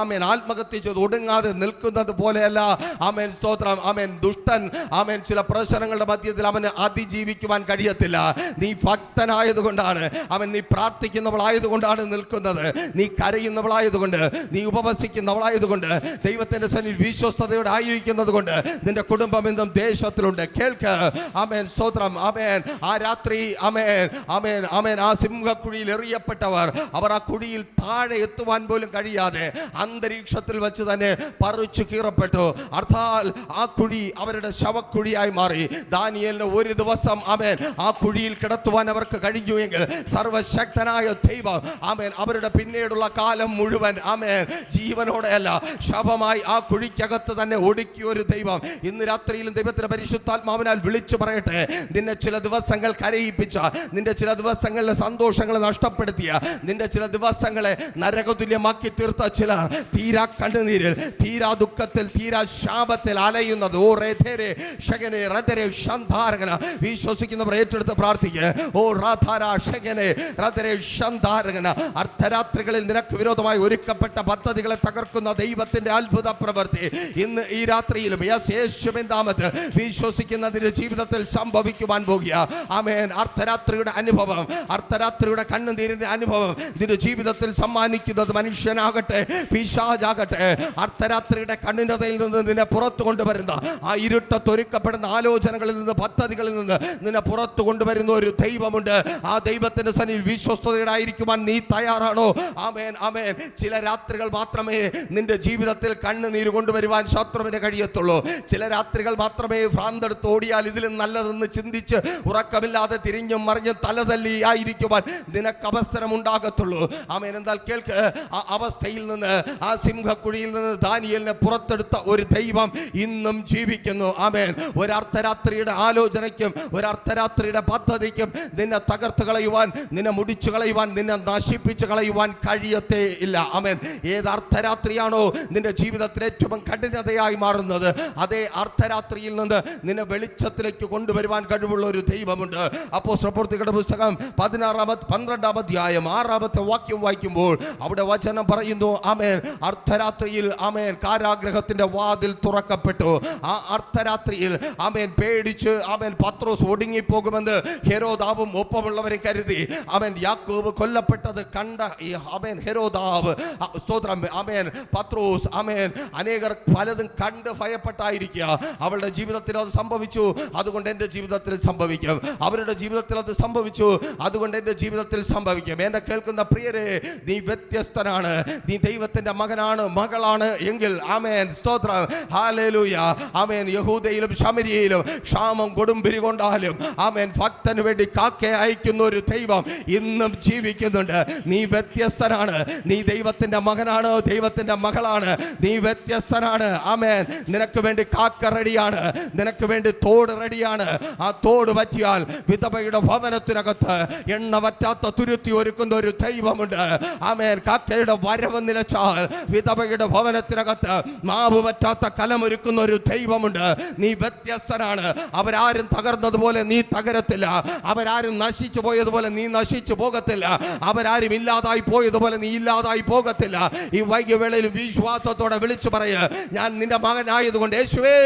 ആമേൻ ആത്മഹത്യ ചെയ്ത് ഒടുങ്ങാതെ നിൽക്കുന്നത് പോലെയല്ല. ആമേൻ സ്തോത്രം. ആമേൻ ദുഷ്ടൻ ആമേൻ ചില പ്രശ്നങ്ങളുടെ മധ്യത്തിൽ അവന് അതിജീവിക്കുവാൻ കഴിയത്തില്ല. നീ ഭക്തനായതുകൊണ്ടാണ്, അവൻ നീ പ്രാർത്ഥിക്കുന്നവളായതുകൊണ്ടാണ് നിൽക്കുന്നത്. നീ കരയുന്നവളായതുകൊണ്ട്, നീ ഉപവസിക്കുന്നവളായതുകൊണ്ട്, ദൈവത്തിന്റെ സന്നിധിയിൽ വിശ്വസ്തയോടെ ആയിരിക്കുന്നത് കൊണ്ട് നിന്റെ കുടുംബം എന്നും ദേശത്തിലുണ്ട്. കേൾക്ക്. ആമേൻ സ്തോത്രം. ആമേൻ. ആ രാത്രി ആമേൻ ആ സിംഹക്കുഴിയിൽ എറിയപ്പെട്ടവർ, അവർ ആ കുഴിയിൽ താഴെ എത്തുവാൻ പോലും കഴിയാതെ അന്തരീക്ഷത്തിൽ വെച്ച് തന്നെ പറിച്ചു കീറപ്പെട്ടു. അർത്ഥാൽ ആ കുഴി അവരുടെ ശവക്കുഴിയായി മാറി. ദാനിയേലിന് ഒരു ദിവസം ആമേൻ ആ കുഴിയിൽ കിടത്തുവാൻ അവർക്ക് കഴിഞ്ഞു എങ്കിൽ, സർവശക്തനായ ദൈവം ആമേൻ അവരുടെ പിന്നീടുള്ള കാലം മുഴുവൻ ആമേൻ ജീവനോടെയല്ല, ശവമായി ആ കുഴിക്കകത്ത് തന്നെ ഒടുക്കിയ ഒരു ദൈവം ഇന്ന് രാത്രിയിലും ദൈവത്തിന്റെ പരിശുദ്ധാത്മാവിനാൽ വിളിച്ചു പറയട്ടെ, നിന്നെ ചില ദിവസങ്ങൾ കരയിപ്പിച്ച, നിന്റെ ചില ദിവസങ്ങളിലെ സന്തോഷങ്ങളെ നഷ്ടപ്പെടുത്തിയ, നിന്റെ ചില ദിവസങ്ങളെ നരകതുല്യമാക്കി തീർത്ത ചില തീരാ കണ്ണുനീരിൽ, തീരാ ദുഃഖത്തിൽ, തീരാ ശാപത്തിൽ അലയുന്നത് ഓ റേധേരെ ഷഗനെ റദരെ ഷന്ധാരകന വിശ്വസിക്കുന്നവർ ഏറ്റെടുത്ത് പ്രാർത്ഥിക്കുക. ഓ റാധാര ഷഗനെ റദരെ ഷന്ധാരകന. അർദ്ധരാത്രികളിൽ നിനക്ക് വിരോധമായി ഒരുക്കപ്പെട്ട പദ്ധതികളെ തകർക്കുന്ന ദൈവത്തിന്റെ അത്ഭുത പ്രവൃത്തി ഇന്ന് ഈ രാത്രിയിലും യേശുവിൻ നാമത്തിൽ വിശ്വസിക്കുന്നതിന്റെ ജീവിതത്തിൽ സംഭവിക്കുവാൻ പോകുക. ആമേൻ. അർദ്ധരാത്രിയുടെ അനുഭവം, അർദ്ധരാത്രിയുടെ കണ്ണുനീരിന്റെ അനുഭവം നിന്റെ ജീവിതത്തിൽ സമ്മാനിക്കുന്നത് മനുഷ്യനാകട്ടെ പിശാചാകട്ടെ, അർദ്ധരാത്രിയുടെ കഠിനതയിൽ നിന്ന് നിന്നെ പുറത്തു കൊണ്ടുവരുന്ന, ആ ഇരുട്ടത്തൊരുക്കപ്പെടുന്ന ആലോചനകളിൽ നിന്ന്, പദ്ധതികളിൽ നിന്ന് നിന്നെ പുറത്തു കൊണ്ടുവരുന്ന ഒരു ദൈവമുണ്ട്. ആ ദൈവത്തിന്റെ സന്നിധിയിൽ വിശ്വസ്തതയോടായിരിക്കുവാൻ നീ തയ്യാറാണോ? ആമേൻ. ആമേൻ. ചില രാത്രികൾ മാത്രമേ നിന്റെ ജീവിതത്തിൽ കണ്ണുനീര് കൊണ്ടുവരുവാൻ ശത്രുവിന് കഴിയത്തുള്ളൂ. ചില രാത്രികൾ മാത്രമേ ഭ്രാന്തെടുത്ത് ഓടിയാൽ ഇതിലും നല്ലതെന്ന് ചിന്തിച്ച് ഉറക്കമില്ലാതെ തിരിഞ്ഞും മറിഞ്ഞും തലതല്ലി ആയിരിക്കുവാൻ നിനക്ക് അവസരം ഉണ്ടാകത്തുള്ളൂ. ആമേൻ. എന്നാൽ കേൾക്ക്, ആ അവസ്ഥയിൽ നിന്ന്, ആ സിംഹക്കുഴിയിൽ നിന്ന് ദാനിയേലിനെ പുറത്തെടുത്ത ഒരു ദൈവം ഇന്നും ജീവിക്കുന്നു. ആമേൻ. ഒരു അർദ്ധരാത്രിയുടെ ആലോചനയ്ക്കും ഒരു അർദ്ധരാത്രിയുടെ പദ്ധതിക്കും നിന്നെ തകർത്ത് കളയുവാൻ, നിന്നെ മുടിച്ചു കളയുവാൻ, നിന്നെ നശിപ്പിച്ച് കളയുവാൻ കഴിയത്തേ ഇല്ല. ആമേൻ. ഏത് അർദ്ധരാത്രിയാണോ നിന്റെ ജീവിതത്തിൽ ഏറ്റവും കഠിനതയായി മാറുന്നത്, അതേ അർദ്ധരാത്രിയിൽ നിന്ന് നിന്നെ വെളിച്ചത്തിലേക്ക് കൊണ്ടുവരുവാൻ കഴിവുള്ള ഒരു ദൈവമുണ്ട്. അപ്പോസ്തല പ്രവൃത്തികളുടെ പുസ്തകം 12-ാം അധ്യായം 6-ാമത്തെ വാക്യം വായിക്കുമ്പോൾ അവിടെ വചനം പറയുന്നു, ആമേൻ, അർദ്ധരാത്രിയിൽ ആമേൻ കാരാഗ്രഹത്തിന്റെ വാതിൽ തുറക്കപ്പെട്ടു. ആ അർദ്ധരാത്രിയിൽ ആമേൻ പേടിച്ച് ആമേൻ പത്രോസ് ഒടുങ്ങിപ്പോകുമെന്ന് ഹെരോദാവും ഒപ്പമുള്ളവരെ കാര്യം കരുതി അവൻ യാക്കോബ് കൊല്ലപ്പെട്ടത് കണ്ട ഈ അവൻ ഹെരോദാവ് സ്തോത്രം അവൻ പത്രോസ് അവൻ അനേകർ പലതും കണ്ട് ഭയപ്പെട്ടായിരിക്കുക. അവളുടെ ജീവിതത്തിൽ അത് സംഭവിച്ചു, അതുകൊണ്ട് എൻ്റെ ജീവിതത്തിൽ സംഭവിക്കും. അവരുടെ ജീവിതത്തിൽ അത് സംഭവിച്ചു, അതുകൊണ്ട് എൻ്റെ ജീവിതത്തിൽ സംഭവിക്കും. എന്നെ കേൾക്കുന്ന പ്രിയരെ, നീ വ്യത്യസ്തനാണ്, നീ ദൈവത്തിന്റെ മകനാണ് മകളാണ് എങ്കിൽ ആമേൻ സ്തോത്രം ഹല്ലേലൂയ. ആമേൻ യഹൂദയിലും ശമരിയയിലും ക്ഷാമം കൊടുമ്പിരി കൊണ്ടാലും ആമേൻ ഭക്തന് വേണ്ടി കാക്കയെ അയക്കുന്ന ഒരു ദൈവം ഇന്നും ജീവിക്കുന്നുണ്ട്. നീ വ്യത്യസ്തനാണ്, നീ ദൈവത്തിന്റെ മകനാണ്, ദൈവത്തിന്റെ മകളാണ്, നീ വ്യത്യസ്തനാണ്. ആമേൻ നിനക്ക് വേണ്ടി കാക്ക റെഡിയാണ്, നിനക്ക് വേണ്ടി തോട് റെഡിയാണ്. ആ തോട് പറ്റിയാൽ വിധവയുടെ ഭവനത്തിനകത്ത് എണ്ണ വറ്റാത്ത തുരുത്തി ഒരുക്കുന്ന ഒരു ദൈവമുണ്ട്. ആമേൻ കാക്കയുടെ വരവ് നിലച്ചാൽ വിധവയുടെ ഭവനത്തിനകത്ത് മാവ് പറ്റാത്ത കലമൊരുക്കുന്ന ഒരു ദൈവമുണ്ട്. നീ വ്യത്യസ്തനാണ്. അവരാരും തകർന്നതുപോലെ നീ തകരത്തില്ല, അവരാരും നശിച്ചു പോയതുപോലെ നീ നശിച്ചു പോകത്തില്ല, അവരാരും ഇല്ലാതായി പോയതുപോലെ നീ ഇല്ലാതായി പോകത്തില്ല. ഈ വൈകിവേളയിൽ വിശ്വാസത്തോടെ വിളിച്ചു പറയ, ഞാൻ നിന്റെ മകനായതുകൊണ്ട് യേശുവേ,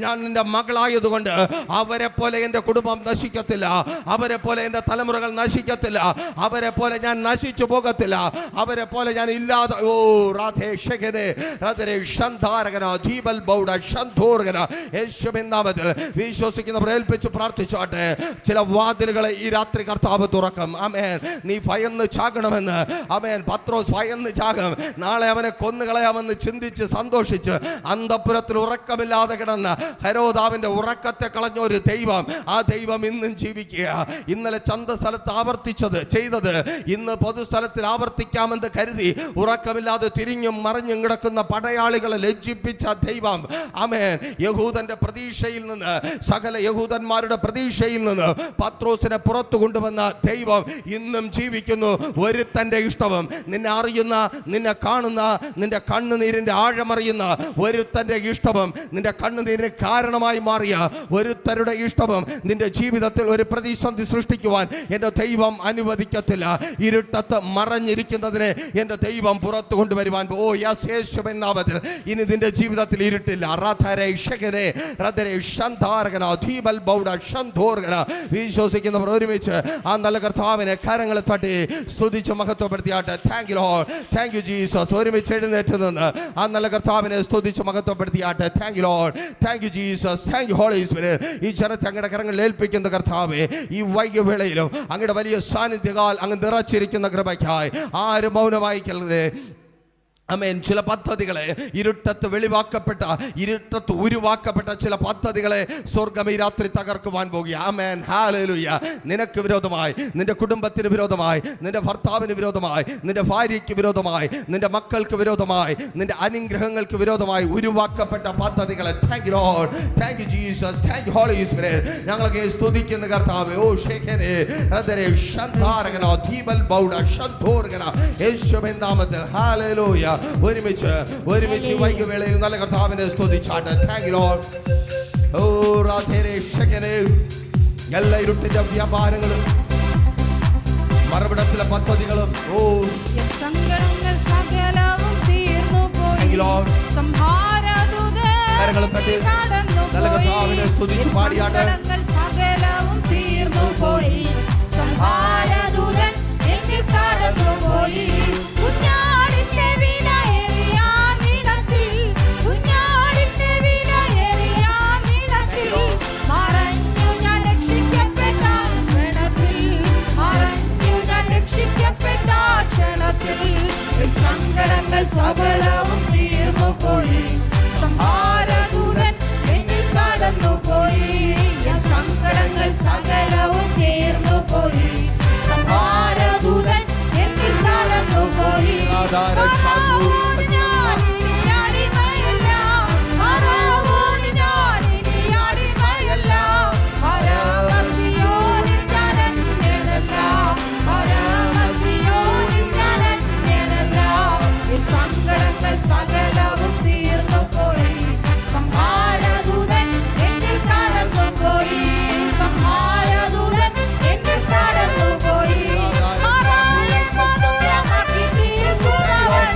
ഞാൻ നിന്റെ മകളായതുകൊണ്ട് അവരെ പോലെ എൻ്റെ കുടുംബം നശിക്കത്തില്ല, അവരെ പോലെ എൻ്റെ തലമുറകൾ നശിക്കത്തില്ല, അവരെ പോലെ ഞാൻ നശിച്ചു പോകത്തില്ല, അവരെ പോലെ ഞാൻ ഇല്ലാതെ ഓ രാധേ ശകനെ രാധേ ശന്ധാരകന ദീപൽ ബൗഡ ശന്ധോർഗന യേശുവിൻ നാമത്തിൽ വിശ്വസിക്കുന്നവർ ഏൽപ്പിച്ച് പ്രാർത്ഥിച്ചോട്ടെ. ചില വാതിലുകളെ ഈ രാത്രി കർത്താവ് തുറക്കും. ആമേൻ. നീ ഭയന്ന് ചാകണമെന്ന് ആമേൻ പത്രോസ് ഭയന്ന് ചാകും, നാളെ അവനെ കൊന്നുകളയാമെന്ന് ചിന്തിച്ച് സന്തോഷിച്ച് അന്തഃപുരത്തിൽ ഉറക്കമില്ലാതെ കിടന്ന ഹെരോദാവിന്റെ ഉറക്കത്തെ കളഞ്ഞ ഒരു ദൈവം, ആ ദൈവം ഇന്നും ജീവിക്കുക. ഇന്നലെ ചന്തസ്ഥലത്ത് ആവർത്തിച്ചത് ചെയ്തത് ഇന്ന് പൊതുസ്ഥലത്തിൽ ആവർത്തിക്കാമെന്ന് കരുതി ഉറക്കമില്ലാതെ തിരിഞ്ഞും മറിഞ്ഞും കിടക്കുന്ന പടയാളികളെ ലജ്ജിപ്പിച്ച ദൈവം. ആമേൻ. യഹൂദന്റെ പ്രതീക്ഷയിൽ നിന്ന്, സകല യഹൂദന്മാരുടെ പ്രതീക്ഷയിൽ നിന്ന് പത്രോസിനെ പുറത്തു കൊണ്ടുവന്ന ദൈവം ഇന്നും ജീവിക്കുന്നു. ഒരുത്തന്റെ ഇഷ്ടവും, നിന്നെ അറിയുന്ന, നിന്നെ കാണുന്ന, നിന്റെ കണ്ണുനീരിന്റെ ആഴമറിയുന്ന ഒരുത്തന്റെ ഇഷ്ടവും, നിന്റെ കണ്ണുനീരിന് കാരണമായി മാറിയ ഒരുത്തരുടെ ഇഷ്ടവും നിന്റെ ജീവിതത്തിൽ ഒരു പ്രതിസന്ധി സൃഷ്ടിക്കുവാൻ എൻ്റെ ദൈവം അനുവദിക്കത്തില്ല. ഇരുട്ടത്ത് മറഞ്ഞിരിക്കുന്നതിനെ എൻ്റെ ദൈവം പുറത്തു കൊണ്ടുവരുവാൻ ഓ യെസ് യേശുവിൻ നാമത്തിൽ ഇനി നിന്റെ ജീവിതത്തിൽ ഇരുട്ടില്ല. വിശ്വസിക്കുന്നവർ ഒരുമിച്ച് ആ നല്ല കർത്താവിനെ കരങ്ങളെ തട്ടി സ്തുതിച്ച് മഹത്വപ്പെടുത്തിയാട്ടെ. Thank you Lord, thank you Jesus. ഒരുമിച്ച് എഴുന്നേറ്റ് നിന്ന് ആ നല്ല കർത്താവിനെ സ്തുതിച്ച് മഹത്വപ്പെടുത്തിയാട്ടെ. Thank you Lord, thank you Jesus, thank you Holy Spirit. ഈ ജനത്തെ അങ്ങയുടെ കരങ്ങളിൽ ഏൽപ്പിക്കുന്ന കർത്താവേ, ഈ വൈകിവേളയിലും അങ്ങയുടെ വലിയ സാന്നിധ്യകാൽ അങ്ങ് നിറച്ചിരിക്കുന്ന കൃപയ്ക്കായി ആരും മൗനമായിക്കരുതേ. ആമേൻ. ചില പദ്ധതികളെ ഇരുട്ടത്ത് വെളിവാക്കപ്പെട്ട, ഇരുട്ടത്ത് ഉരുവാക്കപ്പെട്ട ചില പദ്ധതികളെ സ്വർഗ്ഗം ഈ രാത്രി തകർക്കുവാൻ പോകുക. ആമേൻ. ഹല്ലേലൂയ. നിനക്ക് വിരോധമായി, നിന്റെ കുടുംബത്തിന് വിരോധമായി, നിന്റെ ഭർത്താവിന് വിരോധമായി, നിന്റെ ഭാര്യയ്ക്ക് വിരോധമായി, നിന്റെ മക്കൾക്ക് വിരോധമായി, നിന്റെ അനുഗ്രഹങ്ങൾക്ക് വിരോധമായി ഉരുവാക്കപ്പെട്ട പദ്ധതികളെ thank you Lord, thank you Jesus, thank you Holy Spirit. ഞങ്ങളൊക്കെ സ്തുതിക്കുന്ന കർത്താവേ, ഓ ശേഖനെ ഹൃദയ ശന്ധാരകന ദീപൽ ബൗഡ ശന്ധോർഗന യേശുവിൻ നാമത്തിൽ ഹല്ലേലൂയ. ഒരുമിച്ച് വൈകുവേളയിൽ നല്ല കർത്താവിനെ സ്തുതിച്ചാട്ടെ. Thank you Lord. ഓ രാധേ ശകനെ എല്ലാ ഇരുട്ടിന്റെ വ്യാപാരങ്ങളും മറുപടത്തിലെ പദ്ധതികളും ഓ സങ്കടങ്ങൾ സകലവും തീർന്നു പോയി. കരങ്ങളും തട്ടി നല്ല കർത്താവിനെ സ്തുതിച്ചു പാടിയാട്ടെ. സകലവും തീർന്നു പോയി. സംഹാരദൂതൻ എന്നിൽ കടന്നു പോയി. കുഞ്ഞാടിന്റെ വിലയേറിയ നീളത്തിൽ, കുഞ്ഞാടിന്റെ വിലയേറിയ നീളത്തിൽ മറഞ്ഞു ഞാൻ രക്ഷിക്കപ്പെട്ട ക്ഷണത്തിൽ, മറഞ്ഞു ഞാൻ രക്ഷിക്കപ്പെട്ട ക്ഷണത്തിൽ സങ്കടങ്ങൾ സകലവും തീർന്നു പോയി. സംഹാരദൂതൻ എന്നിൽ കടന്നു പോയി. സങ്കടങ്ങൾ സകലവും തീർന്നു പോയി. സംഹാരദൂതൻ എന്നിൽ കടന്നു പോയി. സകലവും തീർന്നു പോയി. സംഹാരദൂതൻ എന്നിൽ കടന്നു പോയി. സംഹാരദൂതൻ എന്നിൽ കടന്നു പോയി. മറയെ മധുരമാക്കി തീർക്കുന്നവൻ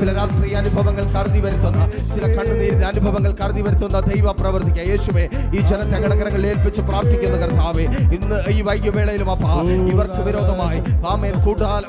ചില രാത്രി അനുഭവങ്ങൾ കരുതി വരുത്തുന്ന, ചില കണ്ണുനീരിന്റെ അനുഭവങ്ങൾ കരുതി വരുത്തുന്ന ദൈവ പ്രവർത്തിക്കുക. യേശുവേ, ഈ ജനത്തെ കടകരങ്ങളിൽ ഏൽപ്പിച്ച് പ്രാർത്ഥിക്കുന്ന കർത്താവേ, ഇന്ന് ഈ വൈകിവേളയിലും അപ്പാ ഇവർക്ക് വിരോധമായി ആമേൻ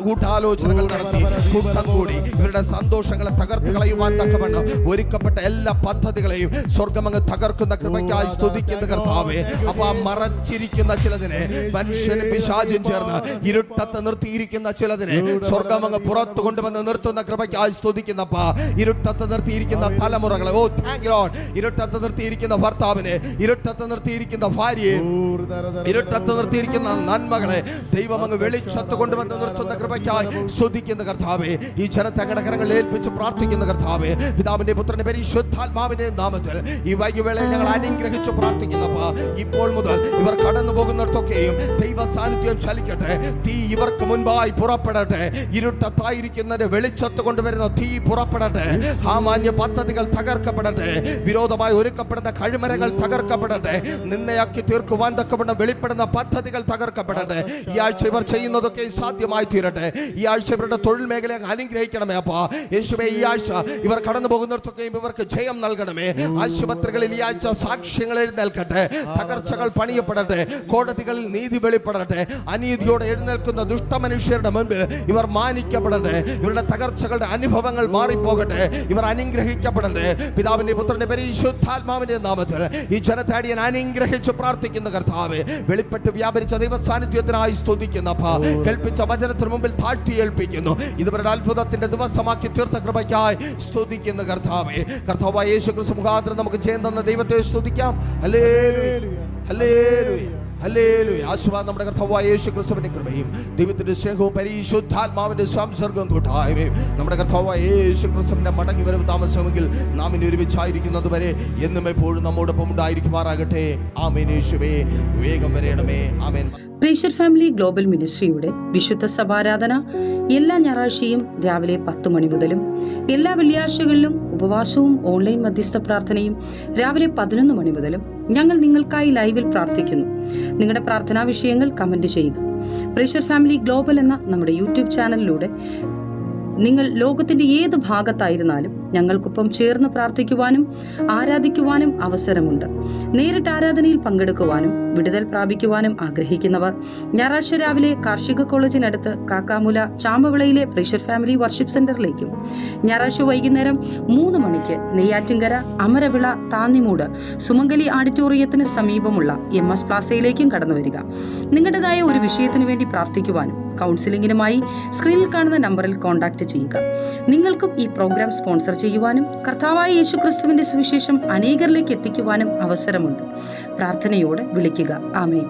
കൂട്ടാലോചനകൾ നടത്തി കൂട്ടം കൂടി ഇവരുടെ സന്തോഷങ്ങളെ തകർത്ത് കളയുവാൻ തക്കവണ്ണം ഒരുക്കപ്പെട്ട എല്ലാ പദ്ധതികളെയും സ്വർഗമങ്ങ് തകർക്കുന്ന കൃപയ്ക്കായി സ്തുതിക്കുന്ന കർത്താവേ. അപ്പൊ മറച്ചിരിക്കുന്ന ചിലതിനെ മനുഷ്യനും പിശാചും ചേർന്ന് ഇരുട്ടത്ത് നിർത്തിയിരിക്കുന്ന ചിലതിനെ സ്വർഗമങ്ങ് പുറത്തു കൊണ്ടുവന്ന് നിർത്തുന്ന കൃപയ്ക്കായി സ്തുതിക്കുന്നപ്പ. ഇരുട്ടത്ത് നിർത്തിയിരിക്കുന്ന തലമുറകളെ, ഓ താങ്ക് യു ലോർഡ്, ഇരുട്ടത്ത് നിർത്തിയിരിക്കുന്ന ഭർത്താവിനെ, ഇരുട്ടത്ത് നിർത്തിയിരിക്കുന്ന ഭാര്യയെ, ഇരുട്ടത്ത് നിർത്തിയിരിക്കുന്ന നന്മകളെ ദൈവം അങ്ങ് വെളിച്ചത്ത് കൊണ്ടുവന്ന് നിർത്തുന്ന കൃപയ്ക്കായി സ്തുതിക്കുന്ന കർത്താവേ. ഈ ജനത്തെ കടകരങ്ങളിൽ ഏൽപ്പിച്ച് പ്രാർത്ഥിക്കുന്ന കർത്താവേ, പിതാവിന്റെ പുത്രന്റെ പരിശുദ്ധാത്മാവിന്റെ നാമത്തിൽ ഈ വൈകിവേളയിൽ ഞങ്ങൾ അനുഗ്രഹിച്ച് പ്രാർത്ഥിക്കുന്നപ്പ. ഇപ്പോൾ മുതൽ ഇവർ കടന്നു പോകുന്നിടത്തൊക്കെയും ദൈവ സാന്നിധ്യം ചലിക്കട്ടെ. തീ ഇവർക്ക് മുൻപായി പുറപ്പെടട്ടെ. ഇരുട്ടത്തായിരിക്കുന്നതിന്റെ വെളിച്ചത്ത് കൊണ്ടുവരുന്ന തീ പുറപ്പെടട്ടെ. സാമാന്യ പദ്ധതികൾ തകർക്കപ്പെടട്ടെ. വിരോധമായി ഒരുക്കപ്പെടുന്ന കഴിമരങ്ങൾ തകർക്കപ്പെടട്ടെ. നിന്നയാക്കി തീർക്കുവാൻ തക്കവണ്ണം വെളിപ്പെടുന്ന പദ്ധതികൾ തകർക്കപ്പെടട്ടെ. ഈ ആഴ്ച ഇവർ ചെയ്യുന്നതൊക്കെ സാധ്യമായി തീരട്ടെ. ഈ ആഴ്ച ഇവരുടെ തൊഴിൽ മേഖലയെ അനുഗ്രഹിക്കണമേ അപ്പാ. യേശുവേ, ഈ ആഴ്ച ഇവർ കടന്നു പോകുന്നിടത്തൊക്കെയും ഇവർക്ക് ജയം നൽകണമേ. ആശുപത്രികളിൽ ഈ ആഴ്ച സാക്ഷ്യങ്ങൾ എഴുന്നേൽക്കട്ടെ. തകർച്ചകൾ പണിയപ്പെടട്ടെ. കോടതികളിൽ നീതി വെളിപ്പെടട്ടെ. അനീതിയോടെ എഴുന്നേൽക്കുന്ന ദുഷ്ടമനുഷ്യരുടെ മുൻപിൽ ഇവർ മാനിക്കപ്പെടട്ടെ. ഇവരുടെ തകർച്ചകളുടെ അനുഭവങ്ങൾ മാറിപ്പോകട്ടെ. ഇവർ അനുഗ്രഹിക്കപ്പെടട്ടെ. പിതാവിന്റെ പുത്രന്റെ പരിശുദ്ധാത്മാവിന്റെ നാമത്തിൽ ഈ ജനത്താടിയൻ അനുഗ്രഹിച്ച് പ്രാർത്ഥിക്കുന്ന കർത്താവേ, വെളിപ്പെട്ട് വ്യാപരിച്ച ദൈവ സാന്നിധ്യത്തിനായി സ്തുതിക്കുന്ന കേൾപ്പിച്ച വചനത്തിന് മുമ്പിൽ താഴ്ത്തി ഏൽപ്പിക്കുന്നു. ഇതുവരുടെ അത്ഭുതത്തിന്റെ ദിവസമാക്കി തീർത്ത കൃപയ്ക്കായി സ്തുതിക്കുന്ന കർത്താവേ. കർത്താവായ യേശു ക്രിസ്തു മുഖാന്തരം നമുക്ക് ജയം തന്ന ദൈവത്തെ സ്തുതിക്കാം. Hallelujah, hallelujah, hallelujah. ആശീർവാദം നമ്മുടെ കർത്താവായ യേശു ക്രിസ്തുവിന്റെ കൃപയും ദൈവത്തിന്റെ സ്നേഹവും പരിശുദ്ധാത്മാവിന്റെ സംസർഗം കൂട്ടായ്മയും നമ്മുടെ കർത്താവായ യേശു ക്രിസ്തുവിന്റെ മടങ്ങി വരവ് താമസമെങ്കിൽ നാം ഇനി ഒരുമിച്ചായിരിക്കുന്നത് വരെ എന്നും എപ്പോഴും നമ്മോടൊപ്പം ഉണ്ടായിരിക്കുമാറാകട്ടെ. ആമേൻ. യേശുവേ, വേഗം വരേണമേ. ആമേൻ. പ്രേഷർ ഫാമിലി ഗ്ലോബൽ മിനിസ്ട്രിയുടെ വിശുദ്ധ സഭാരാധന എല്ലാ ഞായറാഴ്ചയും രാവിലെ 10 മണി മുതലും എല്ലാ വെള്ളിയാഴ്ചകളിലും ഉപവാസവും ഓൺലൈൻ മധ്യസ്ഥ പ്രാർത്ഥനയും രാവിലെ 11 മണി മുതലും ഞങ്ങൾ നിങ്ങൾക്കായി ലൈവിൽ പ്രാർത്ഥിക്കുന്നു. നിങ്ങളുടെ പ്രാർത്ഥനാ വിഷയങ്ങൾ കമന്റ് ചെയ്യുക. പ്രേഷർ ഫാമിലി ഗ്ലോബൽ എന്ന നമ്മുടെ യൂട്യൂബ് ചാനലിലൂടെ നിങ്ങൾ ലോകത്തിന്റെ ഏത് ഭാഗത്തായിരുന്നാലും ഞങ്ങൾക്കൊപ്പം ചേർന്ന് പ്രാർത്ഥിക്കുവാനും ആരാധിക്കുവാനും അവസരമുണ്ട്. നേരിട്ട് ആരാധനയിൽ പങ്കെടുക്കുവാനും വിടുതൽ പ്രാപിക്കുവാനും ആഗ്രഹിക്കുന്നവർ ഞായറാഴ്ച രാവിലെ കാർഷിക കോളേജിനടുത്ത് കാക്കാമുല ചാമ്പവിളയിലെ പ്രേഷർ ഫാമിലി വർഷിപ്പ് സെന്ററിലേക്കും ഞായറാഴ്ച വൈകുന്നേരം 3 മണിക്ക് നെയ്യാറ്റിൻകര അമരവിള താന്നിമൂട് സുമംഗലി ഓഡിറ്റോറിയത്തിന് സമീപമുള്ള MS പ്ലാസയിലേക്കും കടന്നു വരിക. നിങ്ങളുടേതായ ഒരു വിഷയത്തിനു വേണ്ടി പ്രാർത്ഥിക്കുവാനും കൗൺസിലിംഗിനുമായി സ്ക്രീനിൽ കാണുന്ന നമ്പറിൽ കോൺടാക്ട് ചെയ്യുക. നിങ്ങൾക്കും ഈ പ്രോഗ്രാം സ്പോൺസർ ചെയ്യുവാനും കർത്താവായ യേശു ക്രിസ്തുവിന്റെ സുവിശേഷം അനേകരിലേക്ക് എത്തിക്കുവാനും അവസരമുണ്ട്. പ്രാർത്ഥനയോടെ വിളിക്കുക. ആമേൻ.